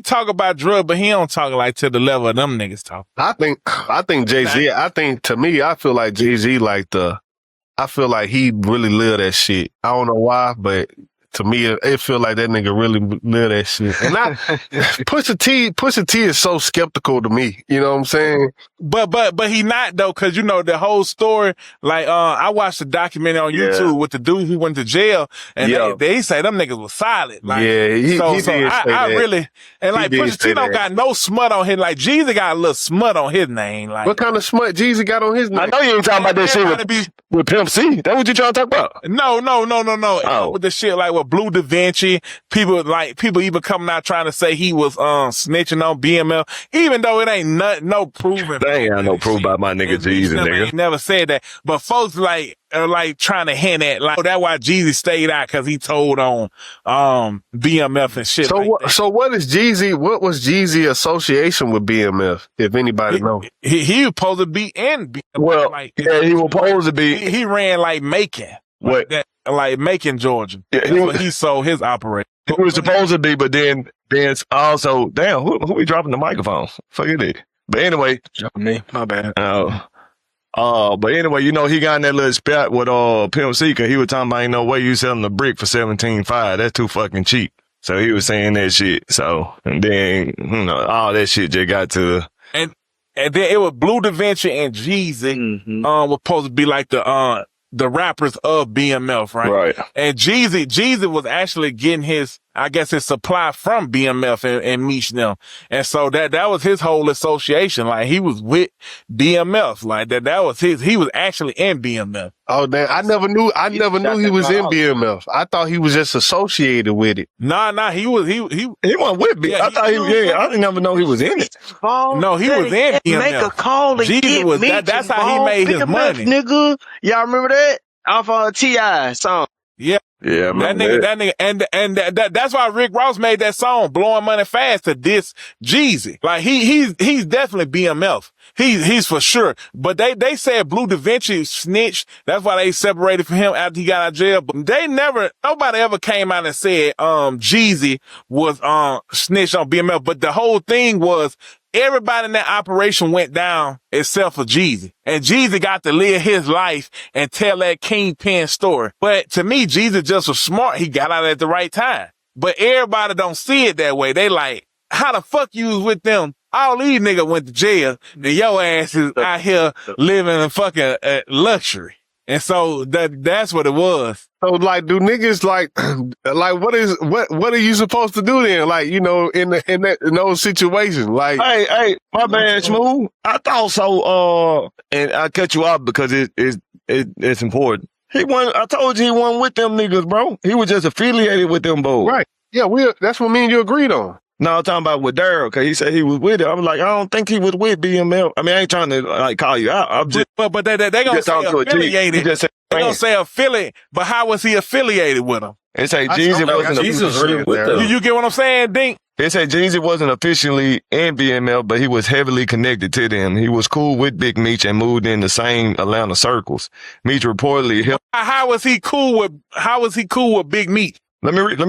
talk about drugs, but he don't talk like to the level of them niggas talk. I think Jay-Z, to me, I feel like Jay-Z I feel like he really live that shit. I don't know why, but to me, it feel like that nigga really live that shit. And Pusha T is so skeptical to me. You know what I'm saying? But he not though, cause you know the whole story. Like I watched the documentary on YouTube with the dude who went to jail, and they say them niggas was solid. Like, he did say I that. really and like He did Pusha T say don't that. got no smut on his. Like Jeezy got a little smut on his name. Like What kind of smut Jeezy got on his name? I know you ain't talking about that shit with Pimp C. That what you trying to talk about? No. Oh. With the shit like with Blue Da Vinci, people even coming out trying to say he was snitching on BML, even though it ain't no proven. They ain't got no proof about my nigga Jeezy, nigga. Never said that. But folks like like trying to hint at like that's why Jeezy stayed out because he told on BMF and shit. So like that. so what is Jeezy? What was Jeezy association with BMF? If anybody know, He was supposed to be in BMF. Well, like, yeah, he was supposed to be. He ran like Macon. What? Like Macon, Georgia. Yeah, That's what he sold his operation. He was supposed to be, but then also, damn, who we dropping the microphone? Forget it. But anyway, Me, my bad. but anyway, you know, he got in that little spat with Pimp C, cause he was talking about ain't no way you selling the brick for $17.5. That's too fucking cheap. So he was saying that shit. So and then you know all that shit just got to and then it was Blue DaVinci and Jeezy was supposed to be like the rappers of BMF, right? Right. And Jeezy was actually getting his supply from BMF and Meech them. And so that was his whole association. Like he was with BMF. Like that was he was actually in BMF. oh damn, I never knew he was in BMF. I thought he was just associated with it. Nah, he wasn't with me. Yeah, I thought I didn't ever know he was in it. No, he was in BMF. Make a call and Jeezy get was Meech that's how he made his involved. money. Nigga, y'all remember that? Off on T.I. song. Yeah. Yeah, That nigga, and that's why Rick Ross made that song, Blowing Money Fast, to diss Jeezy. Like, he's definitely BMF. He's for sure. But they said Blue DaVinci snitched. That's why they separated from him after he got out of jail. But nobody ever came out and said, Jeezy was, snitched on BMF. But the whole thing was, everybody in that operation went down except for Jeezy. And Jeezy got to live his life and tell that Kingpin story. But to me, Jeezy just was smart. He got out at the right time. But everybody don't see it that way. They like, how the fuck you was with them? All these niggas went to jail. And your ass is out here living in fucking luxury. And so that's what it was. So like, do niggas like what are you supposed to do then? Like, you know, in those situations, like, hey, my bad, Smooth. I thought so. And I cut you off because it's important. I told you he wasn't with them niggas, bro. He was just affiliated with them boys. right? Yeah, that's what me and you agreed on. No, I'm talking about with Daryl, cause he said he was with it. I was like, I don't think he was with BML. I mean, I ain't trying to like call you out. I'm just, but they gonna say affiliated. They gonna say affiliate, but how was he affiliated with them? It say Jeezy wasn't. Jesus really with them. You get what I'm saying, Dink? It said Jeezy wasn't officially in BML, but he was heavily connected to them. He was cool with Big Meech and moved in the same Atlanta circles. Meech reportedly helped. How was he cool with Big Meech? Let me read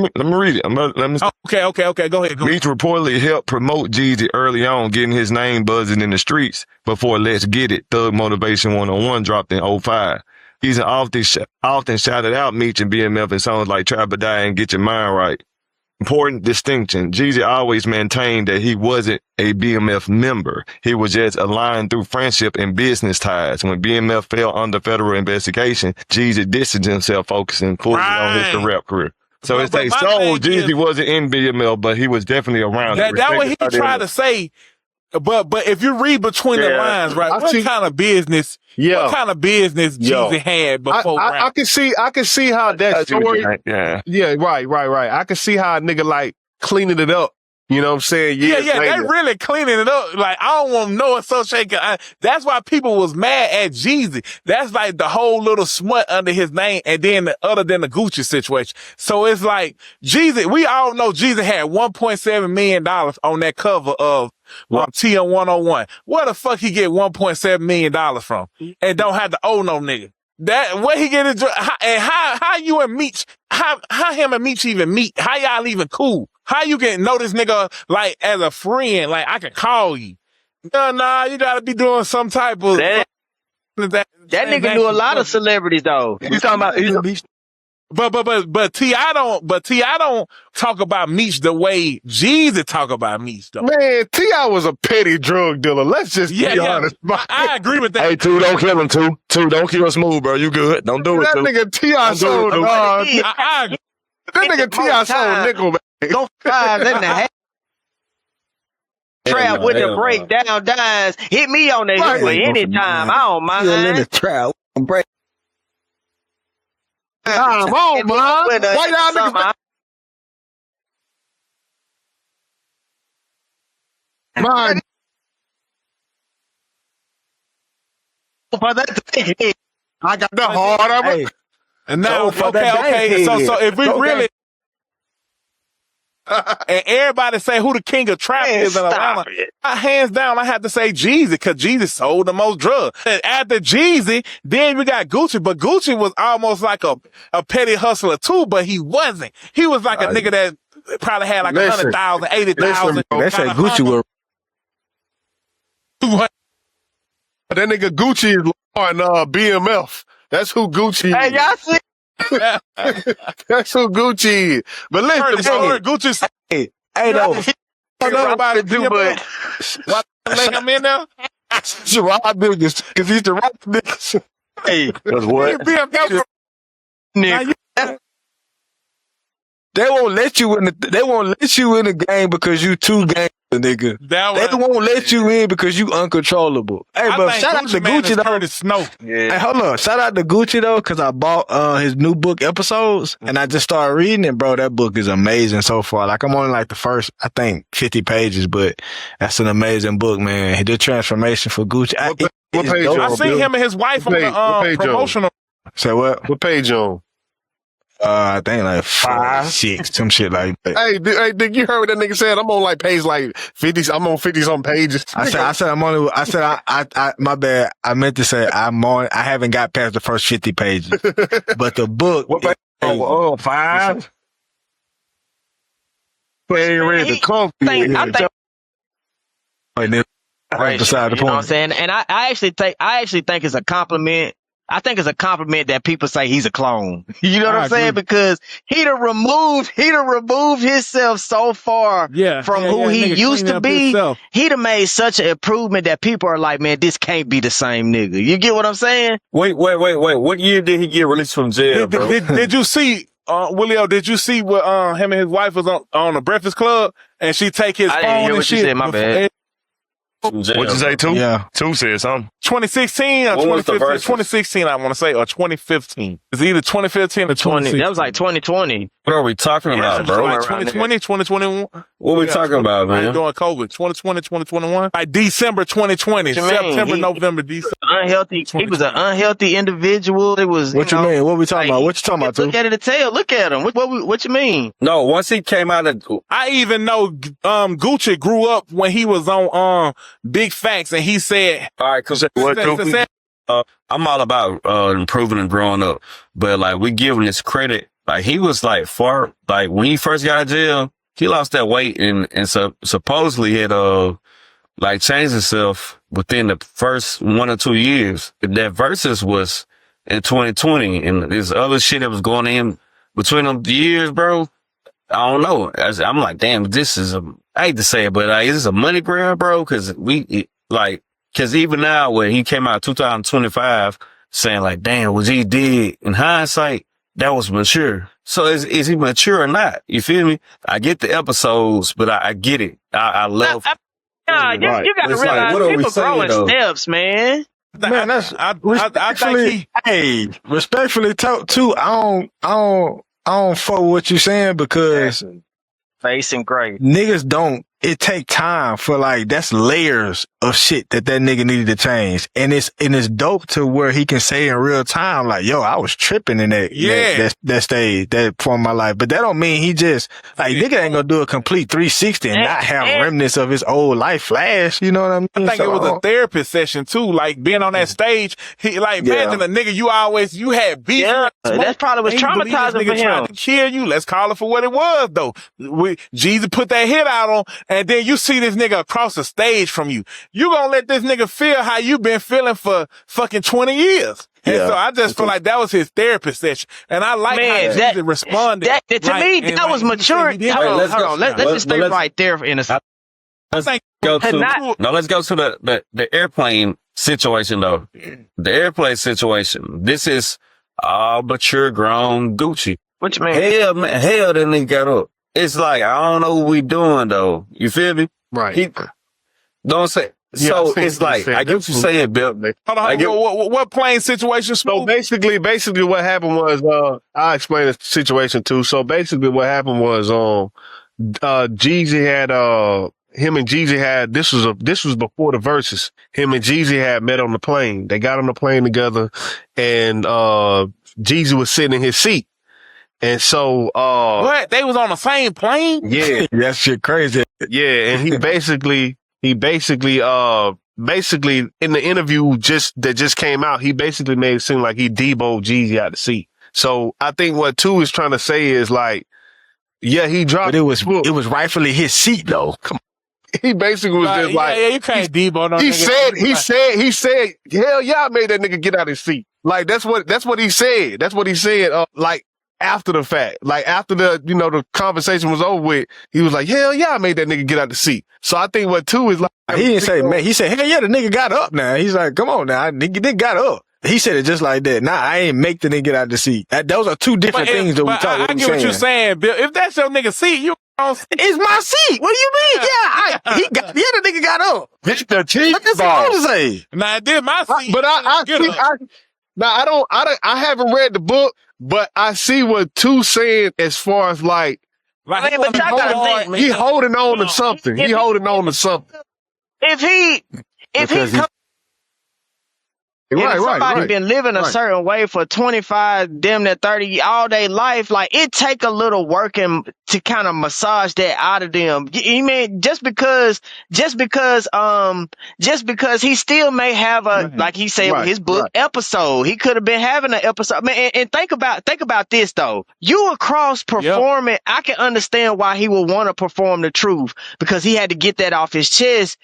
it. Okay. Go ahead. Meech reportedly helped promote Jeezy early on, getting his name buzzing in the streets before Let's Get It, Thug Motivation 101 dropped in 2005. He's often shouted out Meech and BMF in songs like Trap or Die and Get Your Mind Right. Important distinction. Jeezy always maintained that he wasn't a BMF member. He was just aligned through friendship and business ties. When BMF fell under federal investigation, Jeezy distanced himself, focusing fully on his rap career. So it's like, Jeezy wasn't in BML, but he was definitely around. That what he tried to say. But if you read between the lines, right? What kind of business Jeezy had before? I can see how that story. Yeah, right. I can see how a nigga like cleaning it up. You know what I'm saying? Yeah, they really cleaning it up. Like, I don't want no association. That's why people was mad at Jeezy. That's like the whole little smut under his name, and then other than the Gucci situation. So it's like, Jeezy, we all know Jeezy had $1.7 million on that cover of TM 101. Where the fuck he get $1.7 million from? And don't have to owe no nigga. That, where he get it, and how you and Meech, how him and Meech even meet? How y'all even cool? How you can know this nigga, like, as a friend? Like, I can call you. Nah, you gotta be doing some type of... That nigga knew a lot of celebrities, though. You talking about... But T.I. don't talk about Meech the way Jeezy talk about Meech, though. Man, T.I. was a petty drug dealer. Let's just be honest. I agree with that. Hey, Two, don't kill him, Two. Two, don't kill Smooth, bro. You good. Don't do it, that Two. Nigga T.I. sold, that nigga T.I. sold nickel, man. Go 5 in the half. Trap with the breakdown dimes. Hit me on that right. Anytime. I don't mind. In the trap. Break. Come on, man. Why y'all niggas? Man. For that thing. I got the hard armor. Hey, And now, for that okay. So if we Okay. really, and everybody say who the king of trap Man, is in Atlanta, stop it. hands down, I have to say Jeezy, because Jeezy sold the most drugs. And after Jeezy, then we got Gucci, but Gucci was almost like a petty hustler too, but he wasn't. He was like a nigga that probably had like Listen. 100,000, 80,000. They say Gucci was That nigga Gucci is on BMF. That's who Gucci Hey, is. y'all see? That's who Gucci is. But listen, bro, Gucci. hey though. I know about it too, but What let him in there? He's rob niggas because he's the rob niggas. hey, Cause what? BMF. nigga. They won't let you in the game because you too gangster, nigga. They won't let you in because you uncontrollable. Hey, but shout out to Gucci though. Curtis Snow. Hey, hold on. Shout out to Gucci though, because I bought his new book episodes and I just started reading it, bro. That book is amazing so far. Like I'm on like the first, I think, 50 pages, but that's an amazing book, man. The transformation for Gucci. What page dope. you I on, seen Bill? him and his wife on What page the you on? promotional. Say what? What page you on? I think like 5, 6, some shit like that. Hey, Dick, you heard what that nigga said? I'm on like page like 50. I'm on 50 some pages. I said my bad. I meant to say I haven't got past the first 50 pages. But the book. What page? Oh, 5? But ain't ready to come. I think Right beside the you know what I'm point. saying? And I actually think it's a compliment. I think it's a compliment that people say he's a clone. You know what I'm saying? Because he done removed himself so far from who he used to be. He done made such an improvement that people are like, man, this can't be the same nigga. You get what I'm saying? Wait. What year did he get released from jail, bro? Did you see, Willio, did you see what him and his wife was on the Breakfast Club and she take his I phone didn't hear and what you shit? said, my bad. From jail, What'd you say, bro. 2? Yeah. 2 said something. 2016 or What was the 2015? verses? 2016, I want to say, or 2015. It's either 2015 or 2016. That was like 2020. What are we talking about, bro? like Like 2020, 2021. What we talking about, man? During COVID, 2020, 2021. Like December 2020, What you mean? September, November, December. Unhealthy. He was an unhealthy individual. It was. What you mean? What we talking about? What you talking about, Look too? at it and tell. Look at him. What you mean? No, once he came out of, I even know Gucci grew up when he was on Big Facts, and he said, all right, cause What, Kofi? I'm all about improving and growing up, but like we give him this credit. Like he was like like when he first got out of jail, he lost that weight and supposedly had like changed himself within the first 1 or 2 years. That versus was in 2020, and there's other shit that was going in between them years, bro. I don't know. I'm like, damn, this is I hate to say it, but is this a money grab, bro? Cause cause even now when he came out 2025 saying like, damn, what he did in hindsight, that was mature. So is he mature or not? You feel me? I get the episodes, but I get it. I love. Nah, you gotta It's like, realize what are we people grow in saying, though? steps, man. Man, that's I think respectfully. Hey, respectfully talk too. I don't fuck with what you saying because Facing great. niggas don't. It take time for like that's layers of shit that nigga needed to change, and it's dope to where he can say in real time like, "Yo, I was tripping in that stage, that point of my life." But that don't mean he just like nigga ain't gonna do a complete 360 and not have remnants of his old life flash. You know what I mean? I think it was a therapy session too, like being on that stage. He like imagine a nigga you had beef. Yeah, that probably was traumatizing for Trying him. to kill you. Let's call it for what it was, though. Jesus put that hit out on, and then you see this nigga across the stage from you. You gonna let this nigga feel how you been feeling for fucking 20 years. And so I just feel like that was his therapy session. And I like how Jesus responded. To me, that was mature. Hold on. Let's just stay right there in a second. Let's go to the airplane situation though. The airplane situation. This is mature, grown Gucci. What you mean? Hell, that nigga got up. It's like, I don't know what we doing though. You feel me? Right. Don't say. So it's like, I get what you're saying, Bill. What plane situation? So basically what happened was, I'll explain the situation too. So basically what happened was, Jeezy him and Jeezy had, this was before the verses. Him and Jeezy had met on the plane. They got on the plane together and, Jeezy was sitting in his seat. And so, what? They was on the same plane? yeah, That shit crazy. yeah. And he basically, in the interview that just came out, he basically made it seem like he deboed Jeezy out the seat. So I think what Two is trying to say is like, yeah, he dropped. But it was rightfully his seat though. Come on. He basically was just like, you can't debo no he nigga. he said, hell yeah, I made that nigga get out his seat. Like that's what he said. That's what he said. Like after the fact, like after the conversation was over with, he was like, hell yeah, I made that nigga get out the seat. So I think what Two is like, He didn't say, man. He said, hell yeah, the nigga got up now. He's like, come on now. Nigga got up. He said it just like that. Nah, I ain't make the nigga get out the seat. Those are two different things that we talk. I get what you're saying, Bill. If that's your nigga seat, you don't. It's my seat. What do you mean? Yeah, the nigga got up. It's the cheese What this supposed to say? Nah, this my seat. but I haven't read the book, but I see what Two's saying as far as like, Like, Man, but y'all gotta think, man. he holding on to something. He holding on to something. If he somebody been living a certain way for 25, damn near 30 all day life, like it take a little working to kind of massage that out of them. You mean just because he still may have a, like he said, his book episode, he could have been having an episode. Man, and think about this though. You across performing, I can understand why he would want to perform the truth because he had to get that off his chest.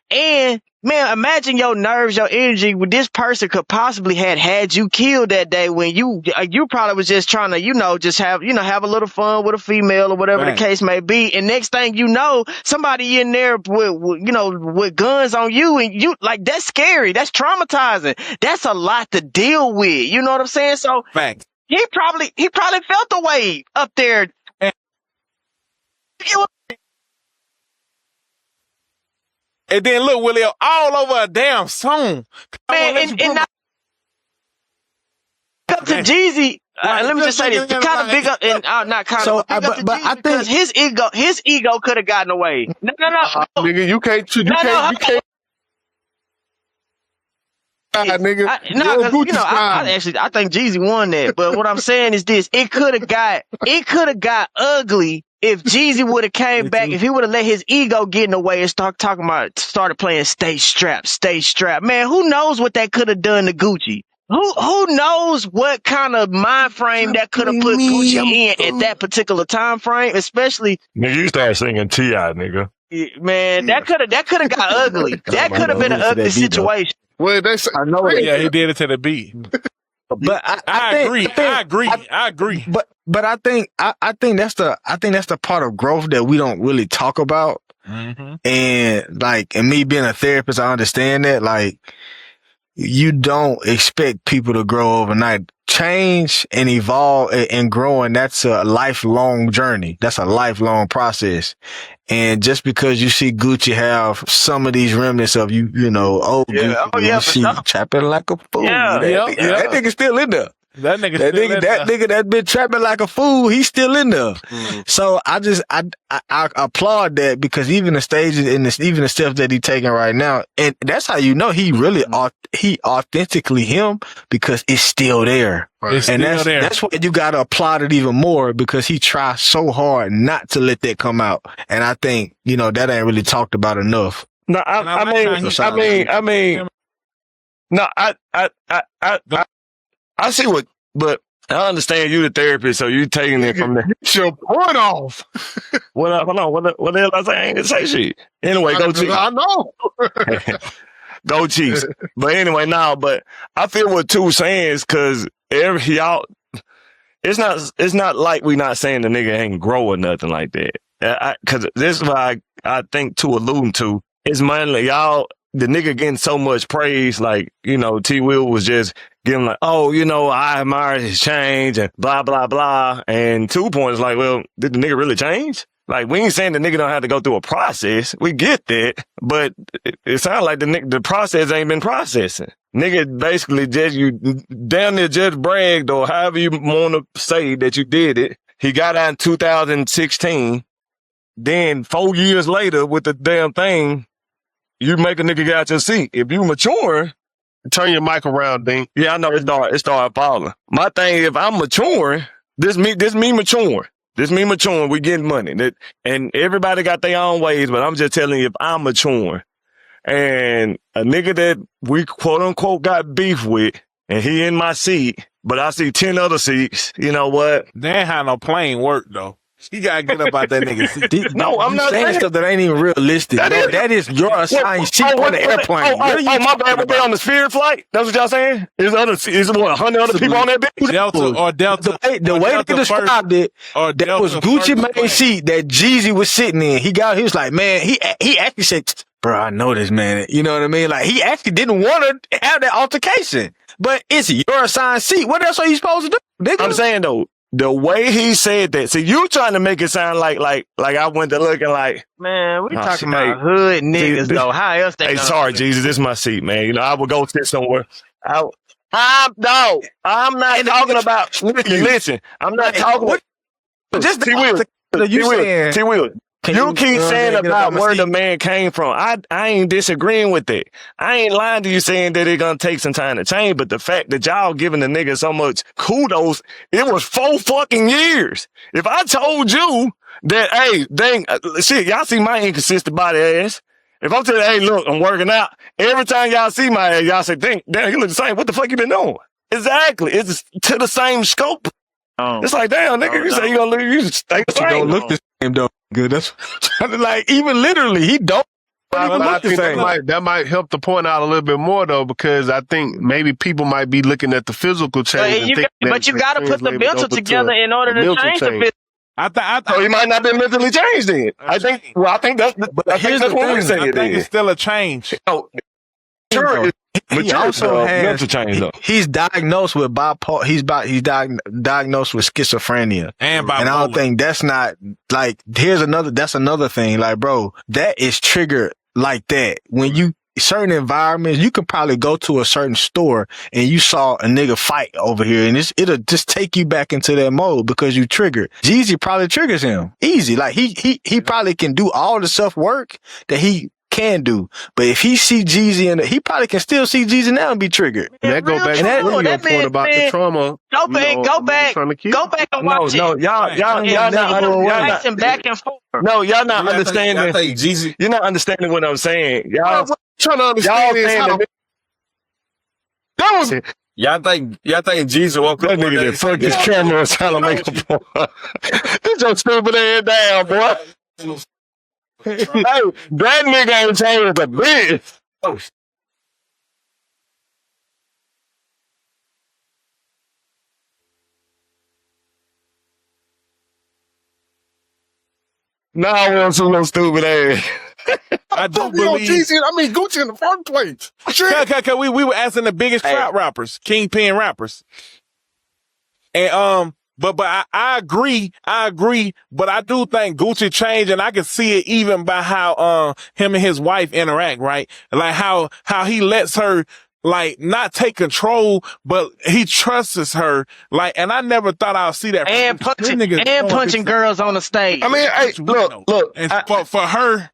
And man, imagine your nerves, your energy. This person could possibly had you killed that day when you probably was just trying to, just have a little fun with a female or whatever the case may be. And next thing you know, somebody in there with guns on you, and you like that's scary. That's traumatizing. That's a lot to deal with. You know what I'm saying? So fact. He probably felt the way up there. And then look, Willie, all over a damn song. Man, and up to Jeezy. Let me just say this: kind of big up, and not kind So, of. But I think his ego could have gotten away. No. Nigga, you can't. Nigga, I think Jeezy won that. But what I'm saying is this: it could have got ugly if Jeezy would have came back. If he would have let his ego get in the way and started playing stay strapped. Man, who knows what that could have done to Gucci? Who knows what kind of mind frame that could have put Gucci in at that particular time frame, especially. Nigga, you start singing T.I., nigga. Man, that could have got ugly. That could have been an ugly situation. Well, I know it. Yeah, he did it to the beat. But I agree. But I think that's the part of growth that we don't really talk about. Mm-hmm. And me being a therapist, I understand that. Like, you don't expect people to grow overnight. Change and evolve and growing, that's a lifelong journey. That's a lifelong process. And just because you see Gucci have some of these remnants of Gucci trapping like a fool. Yeah, that nigga still in there. That nigga that's been trapping like a fool, he's still in there. Mm-hmm. So I applaud that, because even the stages and even the steps that he's taking right now, and that's how you know he really he authentically him, because it's still there. It's and still there. That's why you gotta applaud it even more, because he tries so hard not to let that come out. And I think, that ain't really talked about enough. No, I see but I understand you the therapist, so you taking it from there. Get your point off. Hold on. What the hell I say? I ain't gonna say shit. Anyway, go Chiefs. I know. Go Chiefs. But anyway, but I feel what Two's saying is, because y'all, it's not like we not saying the nigga ain't grow or nothing like that. Because this is why I think Two alluding to is mainly y'all. The nigga getting so much praise, like, T. Will was just giving like, I admire his change and blah, blah, blah. And 2 points like, well, did the nigga really change? Like, we ain't saying the nigga don't have to go through a process. We get that. But it sounds like the process ain't been processing. Nigga basically you damn near just bragged, or however you want to say that you did it. He got out in 2016. then 4 years later with the damn thing, you make a nigga get out your seat. If you mature, Turn your mic around, Dink. yeah, I know it start falling. My thing, if I'm maturing, this me maturing. This me maturing. We getting money. And everybody got their own ways, but I'm just telling you, if I'm maturing and a nigga that we quote unquote got beef with, and he in my seat, but I see 10 other seats, you know what? They ain't how no plane work though. He gotta get up out that nigga seat. No, I'm not saying stuff that ain't even realistic. That is your assigned seat on the airplane. My bad. What they on the Spirit flight? That's what y'all saying? Is what 100 other people on that bitch? Delta. The way they described it, that was Gucci Mane's seat that Jeezy was sitting in. He was like, man, he actually said, bro, I know this man. You know what I mean? Like, he actually didn't want to have that altercation. But it's your assigned seat. What else are you supposed to do, nigga? I'm saying though, the way he said that, see, you trying to make it sound like I went to looking like, Man, we talking about hood niggas though. How else they hey, gonna sorry, Jesus, this is my seat, man. You know, I would go sit somewhere. I'm not talking about. Listen, I'm not talking. Just T-Will. You keep saying about where the man came from. I ain't disagreeing with that. I ain't lying to you saying that it's gonna take some time to change, but the fact that y'all giving the nigga so much kudos, it was 4 fucking years. If I told you that, hey, dang, shit, y'all see my inconsistent body ass. If I'm telling you, hey, look, I'm working out, every time y'all see my ass, y'all say, damn, you look the same. What the fuck you been doing? Exactly. It's to the same scope. It's like, damn, nigga, you say you gonna look, you stay the same. You don't look the same though. Good. That's like, even literally, he don't. I think that might help the point out a little bit more though, because I think maybe people might be looking at the physical change. But you got to put the mental together in order to change the physical. So he might not been mentally changed then. I think that's what we're saying. I think it's still a change. Sure. He also has mental change though. He's diagnosed with bipolar. He's diagnosed with schizophrenia, and bipolar. And I don't think that's not like. That's another thing. Like, bro, that is triggered like that when you certain environments. You could probably go to a certain store and you saw a nigga fight over here, and it'll just take you back into that mode because you triggered. Jeezy probably triggers him easy. Like he probably can do all the self work that he can do, but if he see Jeezy and he probably can still see Jeezy now and be triggered. And that go back to that point about the trauma. Go back and watch it. No, y'all not back and forth. No, y'all not understanding. I think Jeezy. You're not understanding what I'm saying. Y'all trying to understand is how that was. Y'all think Jeezy woke up That nigga that fucked his camera and trying to make a point. Get your stupid ass down, boy. Hey, that nigga ain't changed a bit. Oh. Now I want some little stupid ass. I do believe Gucci in the front place. Sure. We were asking the biggest trap rappers, Kingpin rappers. And but I agree, but I do think Gucci changed, and I can see it even by how him and his wife interact, right? Like how he lets her like not take control, but he trusts her. Like, and I never thought I'd see that. And punching girls on the stage. I mean, hey, look. And for her,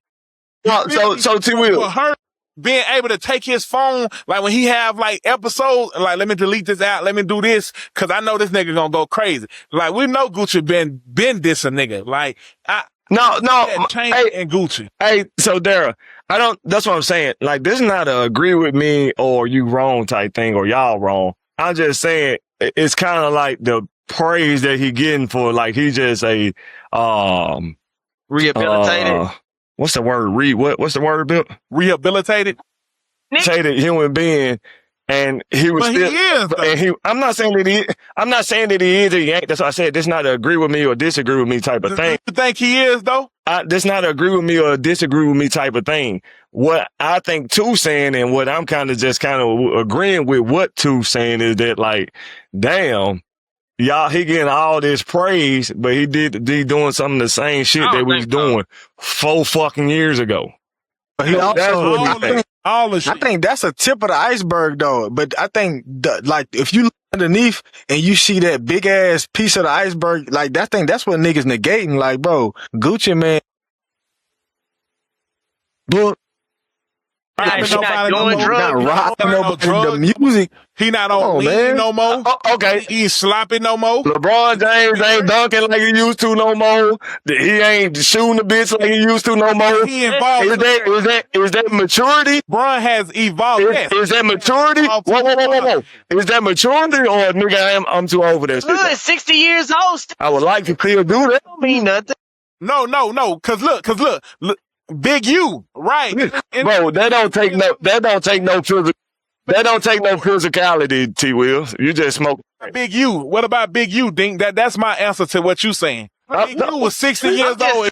so T-Will. For her being able to take his phone, like when he have like episodes, like let me delete this out, let me do this, cause I know this nigga gonna go crazy. Like we know Gucci been this a nigga. Like No, hey, and Gucci. Hey, so Dara, that's what I'm saying. Like, this is not a agree with me or you wrong type thing or y'all wrong. I'm just saying it's kind of like the praise that he getting for, like, he's just a, rehabilitated. What's the word? What's the word, Bill? Rehabilitated? Rehabilitated human being. And he was but still, he is, and I'm not saying that he is or he ain't. That's why I said this not a agree with me or disagree with me type of thing. You think he is though? This not a agree with me or disagree with me type of thing. What I think Two's saying and what I'm kind of agreeing with what Two's saying is that, like, damn, y'all, he getting all this praise, but he doing some of the same shit that we was doing 4 fucking years ago. He also, all the shit. I think that's a tip of the iceberg though. But I think like if you look underneath and you see that big ass piece of the iceberg, like that's what niggas negating. Like, bro, Gucci man But Right, he not nobody no doing more. drugs. Not He robbing no nobody. drugs. The music. He not Come on on, lean man. no more. Okay. He ain't sloppy no more. LeBron James ain't dunking like he used to no more. He ain't shooting the bitch like he used to no more. He involved. Is that maturity? LeBron has evolved. Yes. Is that maturity? Whoa. Is that maturity or nigga I'm too old for that Good, shit? 60 years old. Still I would like to still do that. don't mean nothing. No. Cause look, Big U, right? Bro, that don't take no physicality, T Wills. You just smoke. Big U. What about Big U, Dink? That's my answer to what you saying. Big U was 60 years old.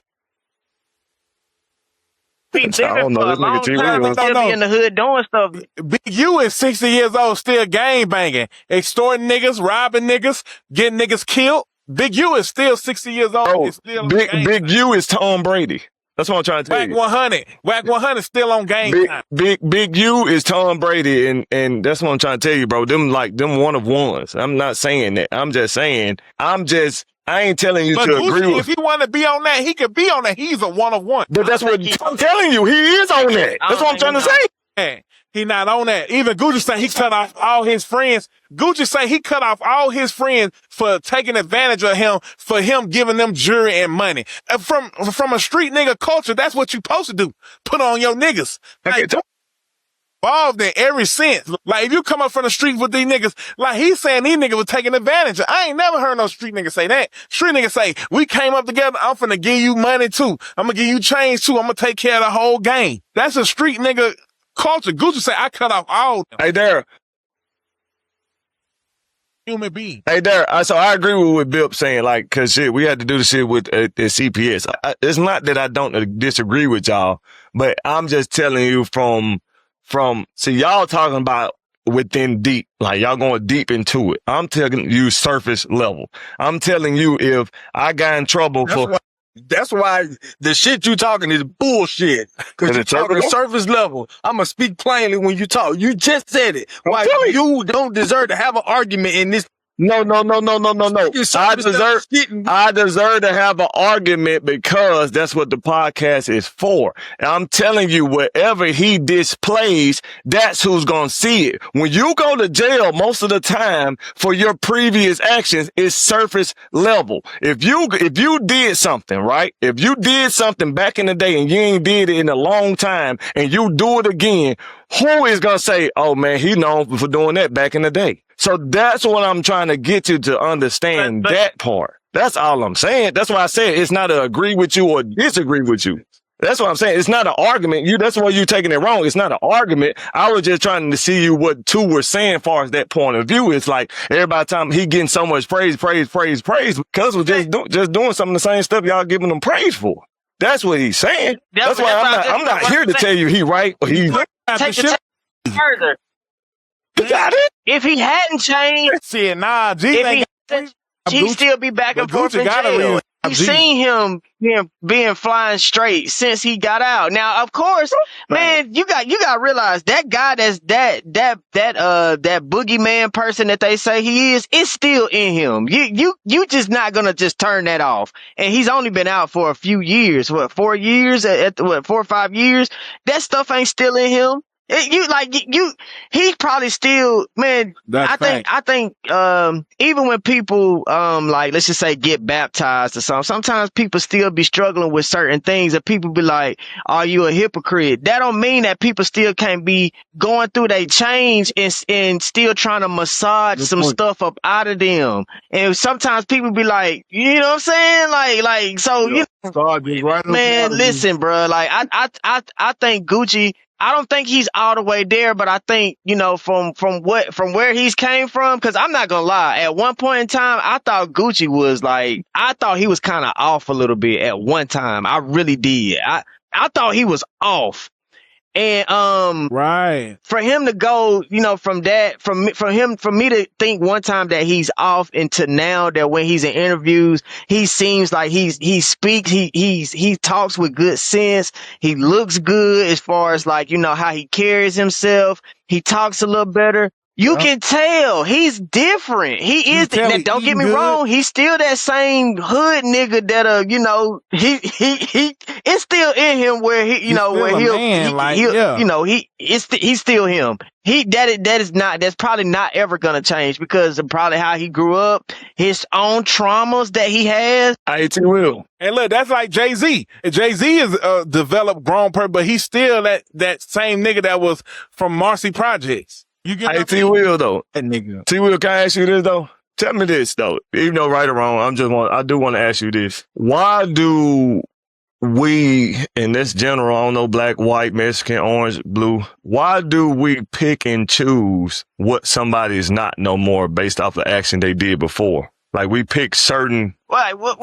Be I living don't know, for a this nigga long T. time and Williams. still be in the hood doing stuff. Big U is 60 years old, still gang banging, extorting niggas, robbing niggas, getting niggas killed. Big U is still 60 years old. Oh, It's still Big U is Tom Brady. That's what I'm trying to tell Whack you. 100. Whack 100 still on game time. Big U is Tom Brady, and that's what I'm trying to tell you, bro. Them one of ones. I'm not saying that. I'm just saying. I ain't telling you But to Gucci, agree with. if he want to be on that, he could be on that. He's a one of one. But that's what I'm telling you. He is on that. That's what I'm trying to say. Man, he not on that. Even Gucci say he cut off all his friends. Gucci say he cut off all his friends for taking advantage of him, for him giving them jewelry and money. And from a street nigga culture, that's what you supposed to do. Put on your niggas. Like, involved in every sense. Like, if you come up from the street with these niggas, like he's saying these niggas were taking advantage of. I ain't never heard no street nigga say that. Street nigga say, we came up together, I'm finna give you money too. I'm gonna give you change too. I'm gonna take care of the whole game. That's a street nigga culture. Gucci say, I cut off all Hey, there. human beings. Hey, there. So I agree with what Bip saying, like, cause shit, we had to do the shit with CPS. It's not that I don't disagree with y'all, but I'm just telling you see, y'all talking about within deep, like y'all going deep into it. I'm telling you surface level. I'm telling you if I got in trouble That's why the shit you talking is bullshit. Cause you talking surface level. I'm gonna speak plainly when you talk. You just said it. Why you don't deserve to have an argument in this. No. I deserve to have an argument because that's what the podcast is for. And I'm telling you, whatever he displays, that's who's gonna see it. When you go to jail, most of the time for your previous actions is surface level. If you did something, right? If you did something back in the day and you ain't did it in a long time and you do it again, who is gonna say, oh man, he known for doing that back in the day? So that's what I'm trying to get you to understand that part. That's all I'm saying. That's why I said it's not to agree with you or disagree with you. That's what I'm saying. It's not an argument. That's why you're taking it wrong. It's not an argument. I was just trying to see you what two were saying as far as that point of view. It's like everybody time he getting so much praise because we're just doing some of the same stuff y'all giving him praise for. That's what he's saying. That's why I'm not here to tell you he right or he Take it further. You got it? If he hadn't changed, Shit, nah, G if he'd still be back and forth in jail. You've seen him being flying straight since he got out. Now, of course, man, you got to realize that guy that boogeyman person that they say he is still in him. You just not gonna just turn that off. And he's only been out for a few years. 4 years? 4 or 5 years? That stuff ain't still in him. He's probably still, man. I think, even when people, like, let's just say get baptized or something, sometimes people still be struggling with certain things and people be like, are you a hypocrite? That don't mean that people still can't be going through their change and still trying to massage some stuff up out of them. And sometimes people be like, you know what I'm saying? So, man, listen, bro, like, I think Gucci, I don't think he's all the way there, but I think, from where he's came from, cause I'm not gonna lie, at one point in time, I thought Gucci was I thought he was kind of off a little bit at one time. I really did. I thought he was off. And, right. For him to go, from me to think one time that he's off into now that when he's in interviews, he seems like he speaks, he talks with good sense. He looks good as far as how he carries himself. He talks a little better. You can tell he's different. He is. tell Now, he don't get eating me good? wrong. He's still that same hood nigga that he it's still in him where He's still a man, like, yeah. he's still him. That's probably not ever gonna change because of probably how he grew up, his own traumas that he has. IT will. And look, that's like Jay-Z. Jay-Z is a developed grown person, but he's still that same nigga that was from Marcy Projects. You get what I T mean? will though. That nigga. T will, can I ask you this though? Tell me this though. Even though right or wrong, I do want to ask you this. Why do we, in this general, I don't know, black, white, Mexican, orange, blue, why do we pick and choose what somebody is not no more based off the action they did before? Like we pick certain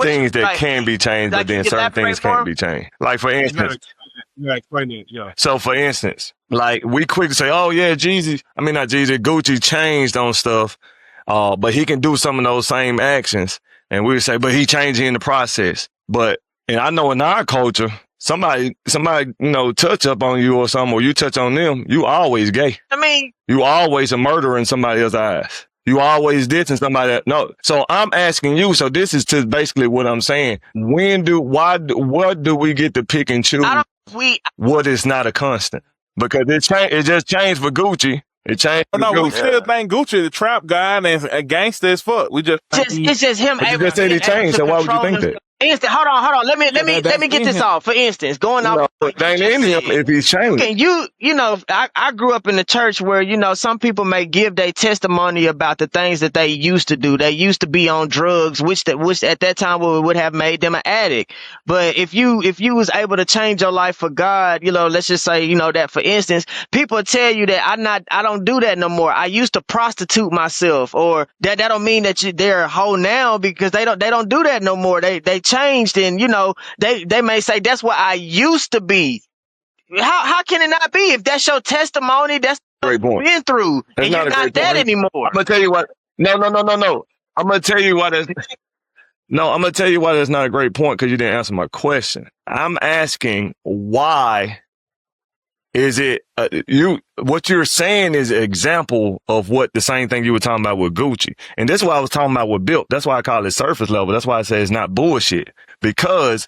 things that can be changed, but then certain things can't be changed. Like for instance, Yeah, explain it. Yeah. so for instance, like we quick to say, oh yeah, Gucci changed on stuff, but he can do some of those same actions. And we would say, but he changing in the process. And I know in our culture, somebody, touch up on you or something, or you touch on them, you always gay. I mean, You always a murderer in somebody else's eyes. You always dissing somebody. No. So I'm asking you. So this is to basically what I'm saying. What do we get to pick and choose? What is not a constant? Because it just changed for Gucci. It changed. We still think Gucci the trap guy and a gangster as fuck. It's just him. But you just said he changed. So why would you think that? Hold on. Let me get this off. For instance, going off. It ain't in him if he's changed. Okay, I grew up in the church where, some people may give their testimony about the things that they used to do. They used to be on drugs, which at that time would have made them an addict. But if you was able to change your life for God, let's just say, that for instance, people tell you that I don't do that no more. I used to prostitute myself, or that don't mean that they're a hoe now because they don't do that no more. They changed, and they may say that's what I used to be. How can it not be if that's your testimony? That's great point. What you've been through, That's and you're not that anymore. I'm gonna tell you what. No. I'm gonna tell you why that's. No, I'm gonna tell you why that's not a great point because you didn't answer my question. I'm asking why is it what you're saying is an example of what the same thing you were talking about with Gucci. And that's what I was talking about with Built. That's why I call it surface level. That's why I say it's not bullshit. Because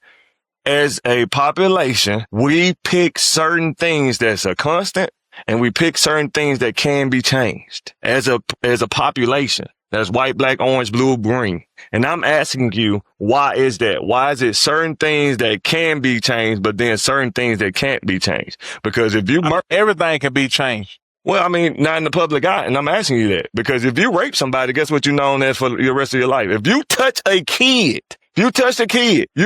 as a population, we pick certain things that's a constant and we pick certain things that can be changed as a population. That's white, black, orange, blue, green. And I'm asking you, why is that? Why is it certain things that can be changed, but then certain things that can't be changed? Because if you everything can be changed. Well, I mean, not in the public eye. And I'm asking you that because if you rape somebody, guess what you're known as for the rest of your life? If you touch a kid, you're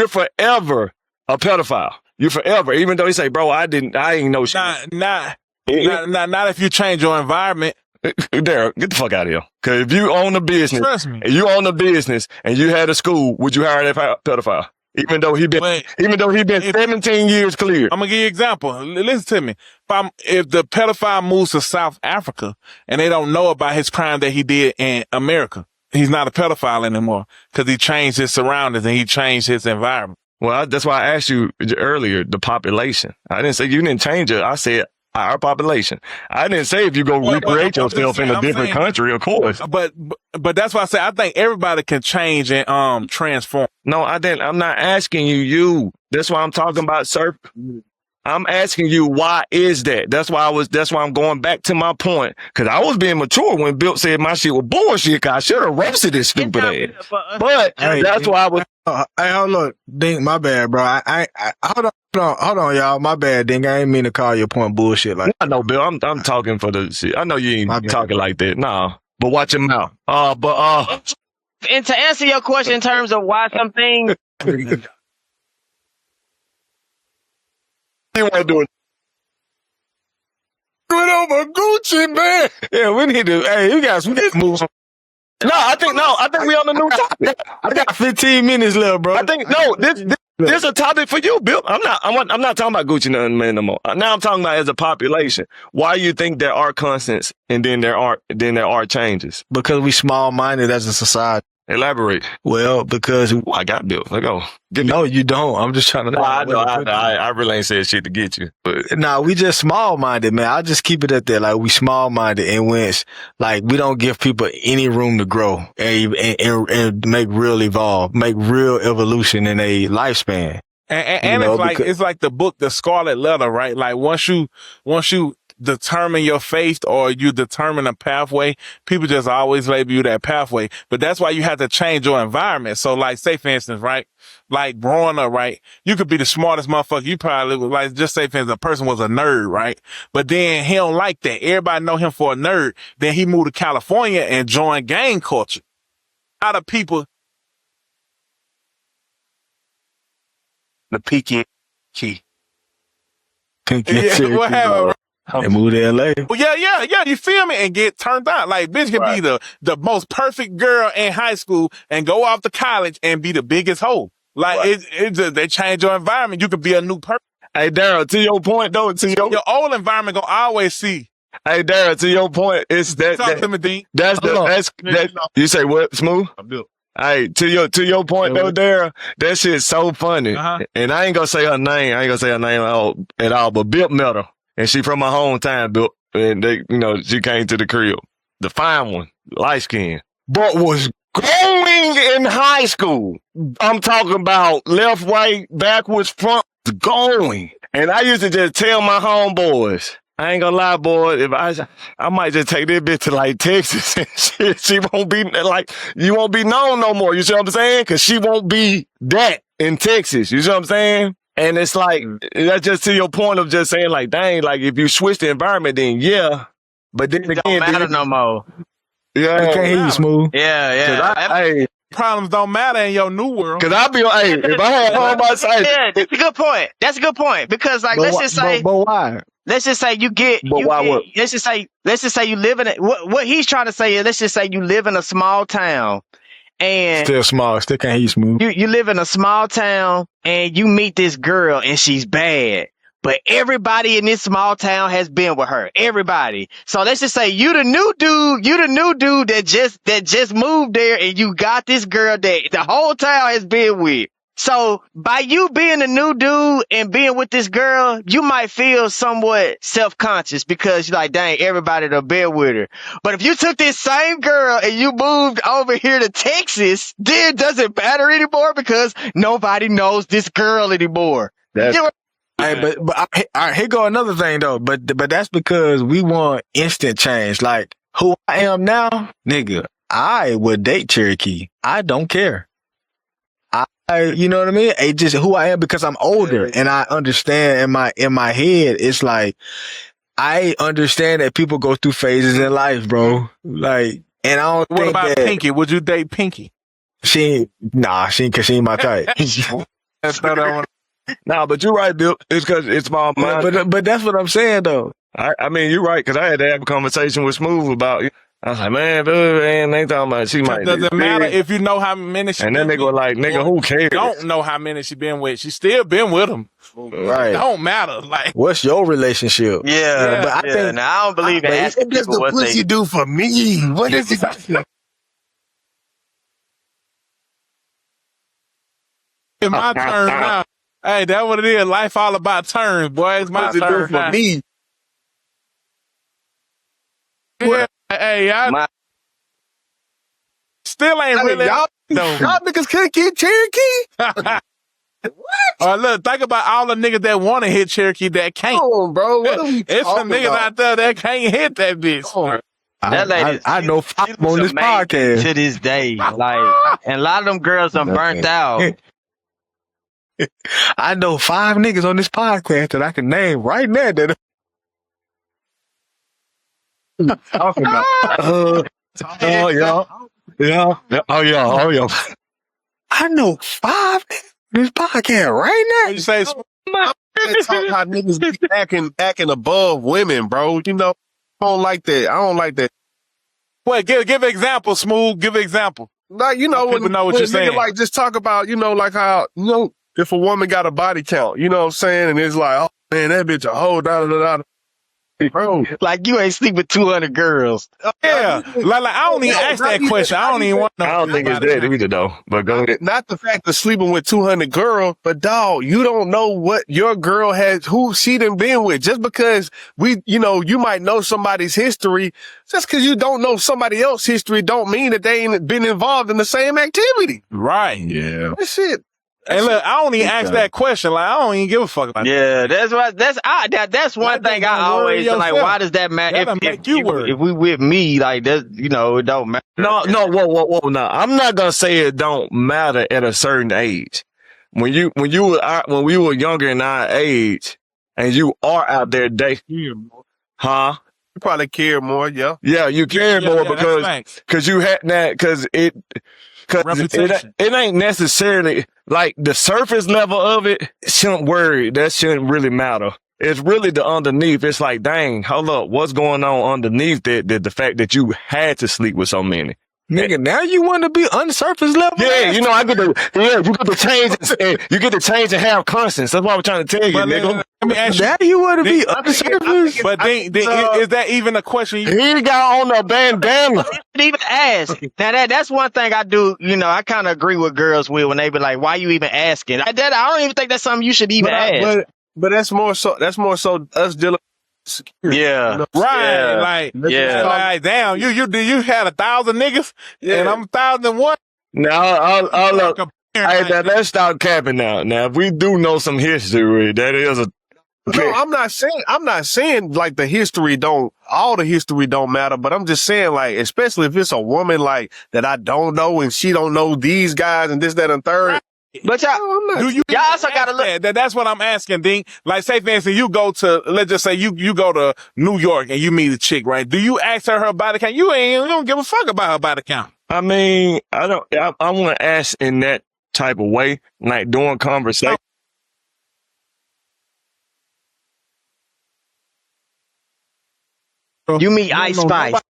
forever a pedophile. You're forever. Even though you say, bro, I ain't no shit. Not if you change your environment. Daryl, get the fuck out of here. Cause if you own a business, Trust me. you own a business and you had a school, would you hire that pedophile? Even though he been 17 years clear. I'm gonna give you an example. Listen to me. If the pedophile moves to South Africa and they don't know about his crime that he did in America, he's not a pedophile anymore because he changed his surroundings and he changed his environment. Well, that's why I asked you earlier, the population. I didn't say you didn't change it. I said our population. I didn't say if you go recreate yourself in a different country, of course. But that's why I say I think everybody can change and transform. No, I didn't. I'm not asking you. That's why I'm talking about surf. I'm asking you, why is that? That's why I'm going back to my point. Cause I was being mature when Bill said my shit was bullshit. Cause I should have roasted this stupid ass. But that's why I was. Hey, hold on, Dink, my bad, bro. I hold on, y'all. My bad, Dink. I ain't mean to call your point bullshit like. I know, Bill. I'm talking for the shit. I know you ain't talking like that. Nah, but watch your mouth. And to answer your question in terms of why something. You want to do it? Do it over Gucci, man. Yeah, we need to. Hey, we got to move on. I think we on the new topic. I got 15 minutes left, bro. I think this is a topic for you, Bill. I'm not talking about Gucci no more. Now I'm talking about as a population. Why you think there are constants and then there are changes? Because we small minded as a society. Elaborate. Well, because I got built. Let go. no, you don't. I'm just trying to. I know. I really ain't said shit to get you. But Nah, we just small-minded, man. I'll just keep it at that. Like, we small-minded, and when it's, like, we don't give people any room to grow and make real evolution in a lifespan. And it's like the book, The Scarlet Letter, right? Like once you determine your faith or you determine a pathway, people just always label you that pathway. But that's why you have to change your environment. So like, say for instance, right? Like growing up, right? You could be the smartest motherfucker. You probably was like, just say for instance, a person was a nerd, right? But then he don't like that. Everybody know him for a nerd. Then he moved to California and joined gang culture. A lot of people. The peaky key. Yeah, what happened? They moved to LA. Well, yeah, you feel me? And get turned out. Like, bitch can be the most perfect girl in high school and go off to college and be the biggest hoe. Like, they change your environment. You could be a new person. hey, Daryl, to your point though, Your old environment gonna always see. hey, Daryl, to your point, it's that. Talk to me, Dean. You say what, Smooth? I'm built. Hey, to your point though, Daryl, that shit's so funny. And I ain't gonna say her name. I ain't gonna say her name at all. But Bill met her, and she from my hometown, Bill. And they, she came to the crib. The fine one, light skin, but was going in high school. I'm talking about left, right, backwards, front, going. And I used to just tell my homeboys, I ain't gonna lie, boy, if I might just take this bitch to like Texas and she won't be like, you won't be known no more. You see what I'm saying? Cause she won't be that in Texas. You see what I'm saying? And it's like, that's just to your point of just saying like, dang, like if you switch the environment, then yeah. But then It don't matter no more. Yeah. I can't hear you, Smooth. Yeah. Problems don't matter in your new world. Cause I be if I had home by side. Yeah, that's a good point. That's a good point. Because like, let's just say, But why? let's just say you get, let's just say you live in what he's trying to say is, let's just say you live in a small town and Still small. Still can't hear you, Smooth. you live in a small town and you meet this girl and she's bad. But everybody in this small town has been with her. Everybody. So let's just say you the new dude that just moved there and you got this girl that the whole town has been with. So by you being a new dude and being with this girl, you might feel somewhat self-conscious because you're like, dang, everybody done been with her. But if you took this same girl and you moved over here to Texas, then it doesn't matter anymore because nobody knows this girl anymore. Hey, but all right, here go another thing though. But that's because we want instant change. Like who I am now, nigga, I would date Cherokee. I don't care. You know what I mean? It's just who I am because I'm older and I understand in my head, it's like, I understand that people go through phases in life, bro. Like, and I don't What think about that Pinky? Would you date Pinky? cause she ain't my type. Nah, but you're right, Bill. It's cause it's my mind. But that's what I'm saying though. I mean, you're right, cause I had to have a conversation with Smooth about I was like, man, they talking about she might. Doesn't matter if you know how many she and then they go like, nigga, who cares? Don't know how many she been with. She still been with him. Right. Don't matter. Like, what's your relationship? Yeah, but I think now I don't believe in asking What does people the what pussy they do for me? What does it? it's my turn now. Hey, that's what it is. Life all about turns, boy. It's my What does it do turn for now. me? Yeah. Hey, y'all still ain't Hey, really. y'all No. niggas can't get Cherokee? Or look, think about all the niggas that want to hit Cherokee that can't. Come on, bro. What are we It's some talking niggas about? out there that can't hit that bitch. Oh, That lady, I know she five was on this amazing podcast. to this day. Like, and a lot of them girls done burnt out. I know 5 niggas on this podcast that I can name right now that Talking about. Yeah. I know 5 niggas on this podcast right You say, That's how niggas be acting above women, bro. You know, I don't like that. I don't like that. wait, give an example, Smooth. Give an example. Like, you know, People when, know what when you're a nigga, saying. like, just talk about, you know, like how, you know, if a woman got a body count, you know what I'm saying? And it's like, oh, man, that bitch a hoe, da da da da. bro. Like you ain't sleep with 200 girls. Yeah, like I don't even ask that question. I don't even want to know. I don't think it's that either, though. But go ahead. Not the fact of sleeping with 200 girls, but dog, you don't know what your girl has, who she done been with. Just because you might know somebody's history, just because you don't know somebody else's history, don't mean that they ain't been involved in the same activity. Right. Yeah. That shit. And look, I don't even ask that question. Like I don't even give a fuck about Yeah, that's one That thing just I don't worry always like. yourself. Why does that matter? That'll make you worry. If we with me, like that, it don't matter. No, whoa. No, I'm not gonna say it don't matter at a certain age. When we were younger in our age, and you are out there dating, huh? You probably care more, yeah. Yeah, you care more because you had that because it ain't necessarily like the surface level of it shouldn't worry. That shouldn't really matter. It's really the underneath. It's like, dang, hold up, what's going on underneath that? The fact that you had to sleep with so many. Nigga, now you want to be on the surface level? Yeah, you get to change and you get to change and have conscience. That's what I'm trying to tell you, nigga. Let me ask you. Now you want to be on the surface? But then is that even a question? He got on a bandana. Even ask. Now that's one thing I do. I kind of agree with girls with when they be like, "Why you even asking?" I don't even think that's something you should even ask. But that's more so us dealing. Yeah. Right. Yeah. Like, damn, you had 1,000 niggas and I'm 1,001. Now, look. Hey, now let's stop capping now. Now, if we do know some history, that is a. No, I'm not saying like all the history don't matter, but I'm just saying like, especially if it's a woman like that I don't know and she don't know these guys and this, that, and third. But y'all also gotta look. That's what I'm asking, Ding. Like, say for instance, you go to, let's just say you go to New York and you meet a chick, right? Do you ask her body count? You don't give a fuck about her body count. I mean, I want to ask in that type of way, like during conversation. You meet Ice Spice.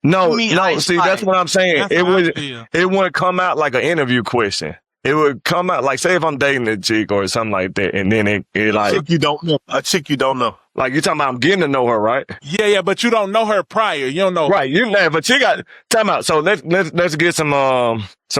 No, see, that's what I'm saying. It wouldn't come out like an interview question. It would come out like, say if I'm dating a chick or something like that, and then it like a chick you don't know. Like you talking about I'm getting to know her, right? Yeah, but you don't know her prior. You don't know. Right, but you got time out. So let's get some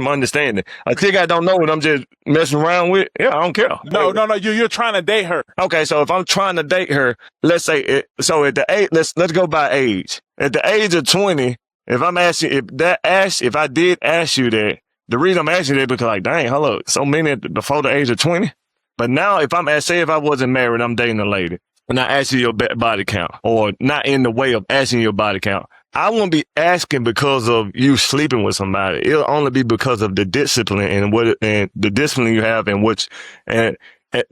understanding. A chick I don't know what I'm just messing around with. Yeah, I don't care. No. You're trying to date her. Okay, so if I'm trying to date her, let's say at the age, let's go by age. At the age of 20, if I did ask you that, the reason I'm asking you that because like, dang, hello, so many before the age of 20. But now if if I wasn't married, I'm dating a lady. And I ask you your body count, or not in the way of asking your body count, I won't be asking because of you sleeping with somebody. It'll only be because of the discipline and the discipline you have and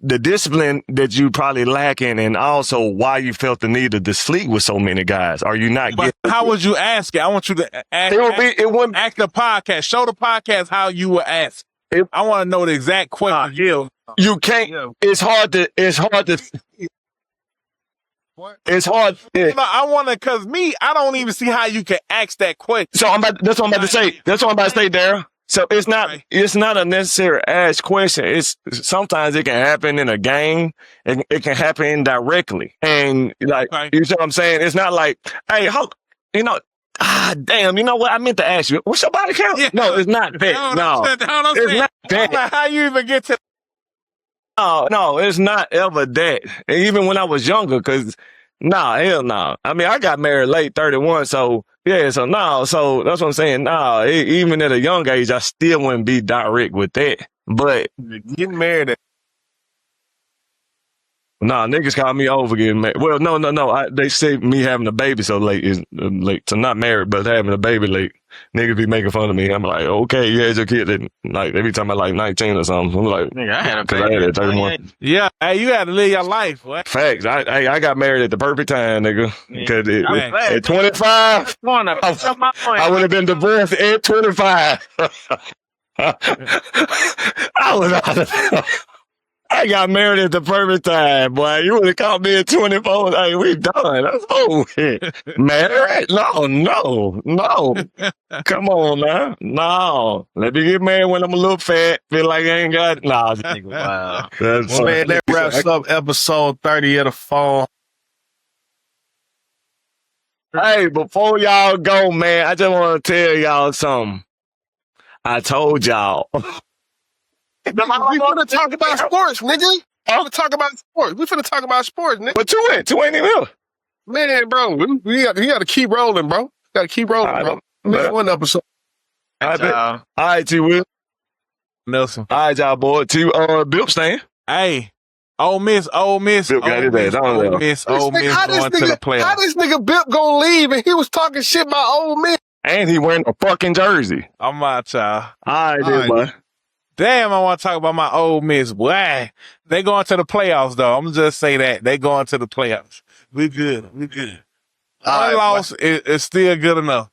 the discipline that you probably lacking, and also why you felt the need to sleep with so many guys. Are you not getting? How would you ask it? I want you to ask. It wouldn't ask the podcast. Show the podcast how you would ask. I want to know the exact question. You can't. Yeah. It's hard to. What? It's hard. Yeah. No, I want to, cause I don't even see how you can ask that question. So that's what I'm about to say. That's what I'm about to say, Daryl. So it's not a necessary ask question. It's sometimes it can happen in a game. It can happen indirectly. And like, you see what I'm saying? It's not like, hey, damn, you know what? I meant to ask you, what's your body count? Yeah. No, it's not that. No, it's not that. How you even get to? No, it's not ever that. And even when I was younger, hell no. I mean, I got married late 31, so yeah, so no. So that's what I'm saying. No, even at a young age, I still wouldn't be direct with that. But getting married nah, niggas call me old for getting married. Well, no. They say me having a baby so late is late. So not married, but having a baby late. Niggas be making fun of me. I'm like, okay, you had your kid at, like, they be talking about like 19 or something. I'm like, nigga, I had a baby at 31. Yeah, hey, you had to live your life. What? Facts. I got married at the perfect time, nigga. Because at 25, I would have been divorced at 25. I was out of I got married at the perfect time, boy. You would have caught me at 24. Hey, we done. That's over. Married? No. Come on, man. No. Let me get married when I'm a little fat. Feel like I ain't got. Nah, Wow. that's Well, man, that wraps up episode 30 of the phone. Hey, before y'all go, man, I just want to tell y'all something. I told y'all. We finna talk about sports, nigga. We finna talk about sports, nigga. But you ain't even here. Man, bro, we got to keep rolling, bro. Got to keep rolling, bro. Next one episode. All right, T. Will. Nelson. All right, y'all, boy. T. Bill Stan. Hey, Ole Miss. Bill got his ass. Ole Miss going to the playoffs. How this nigga Bip gonna leave and he was talking shit about Ole Miss? And he wearing a fucking jersey. I'm out, y'all. All right, boy. Damn, I want to talk about my Ole Miss. Boy, they going to the playoffs, though. I'm going to just say that. They going to the playoffs. We good. All One right, loss is still good enough.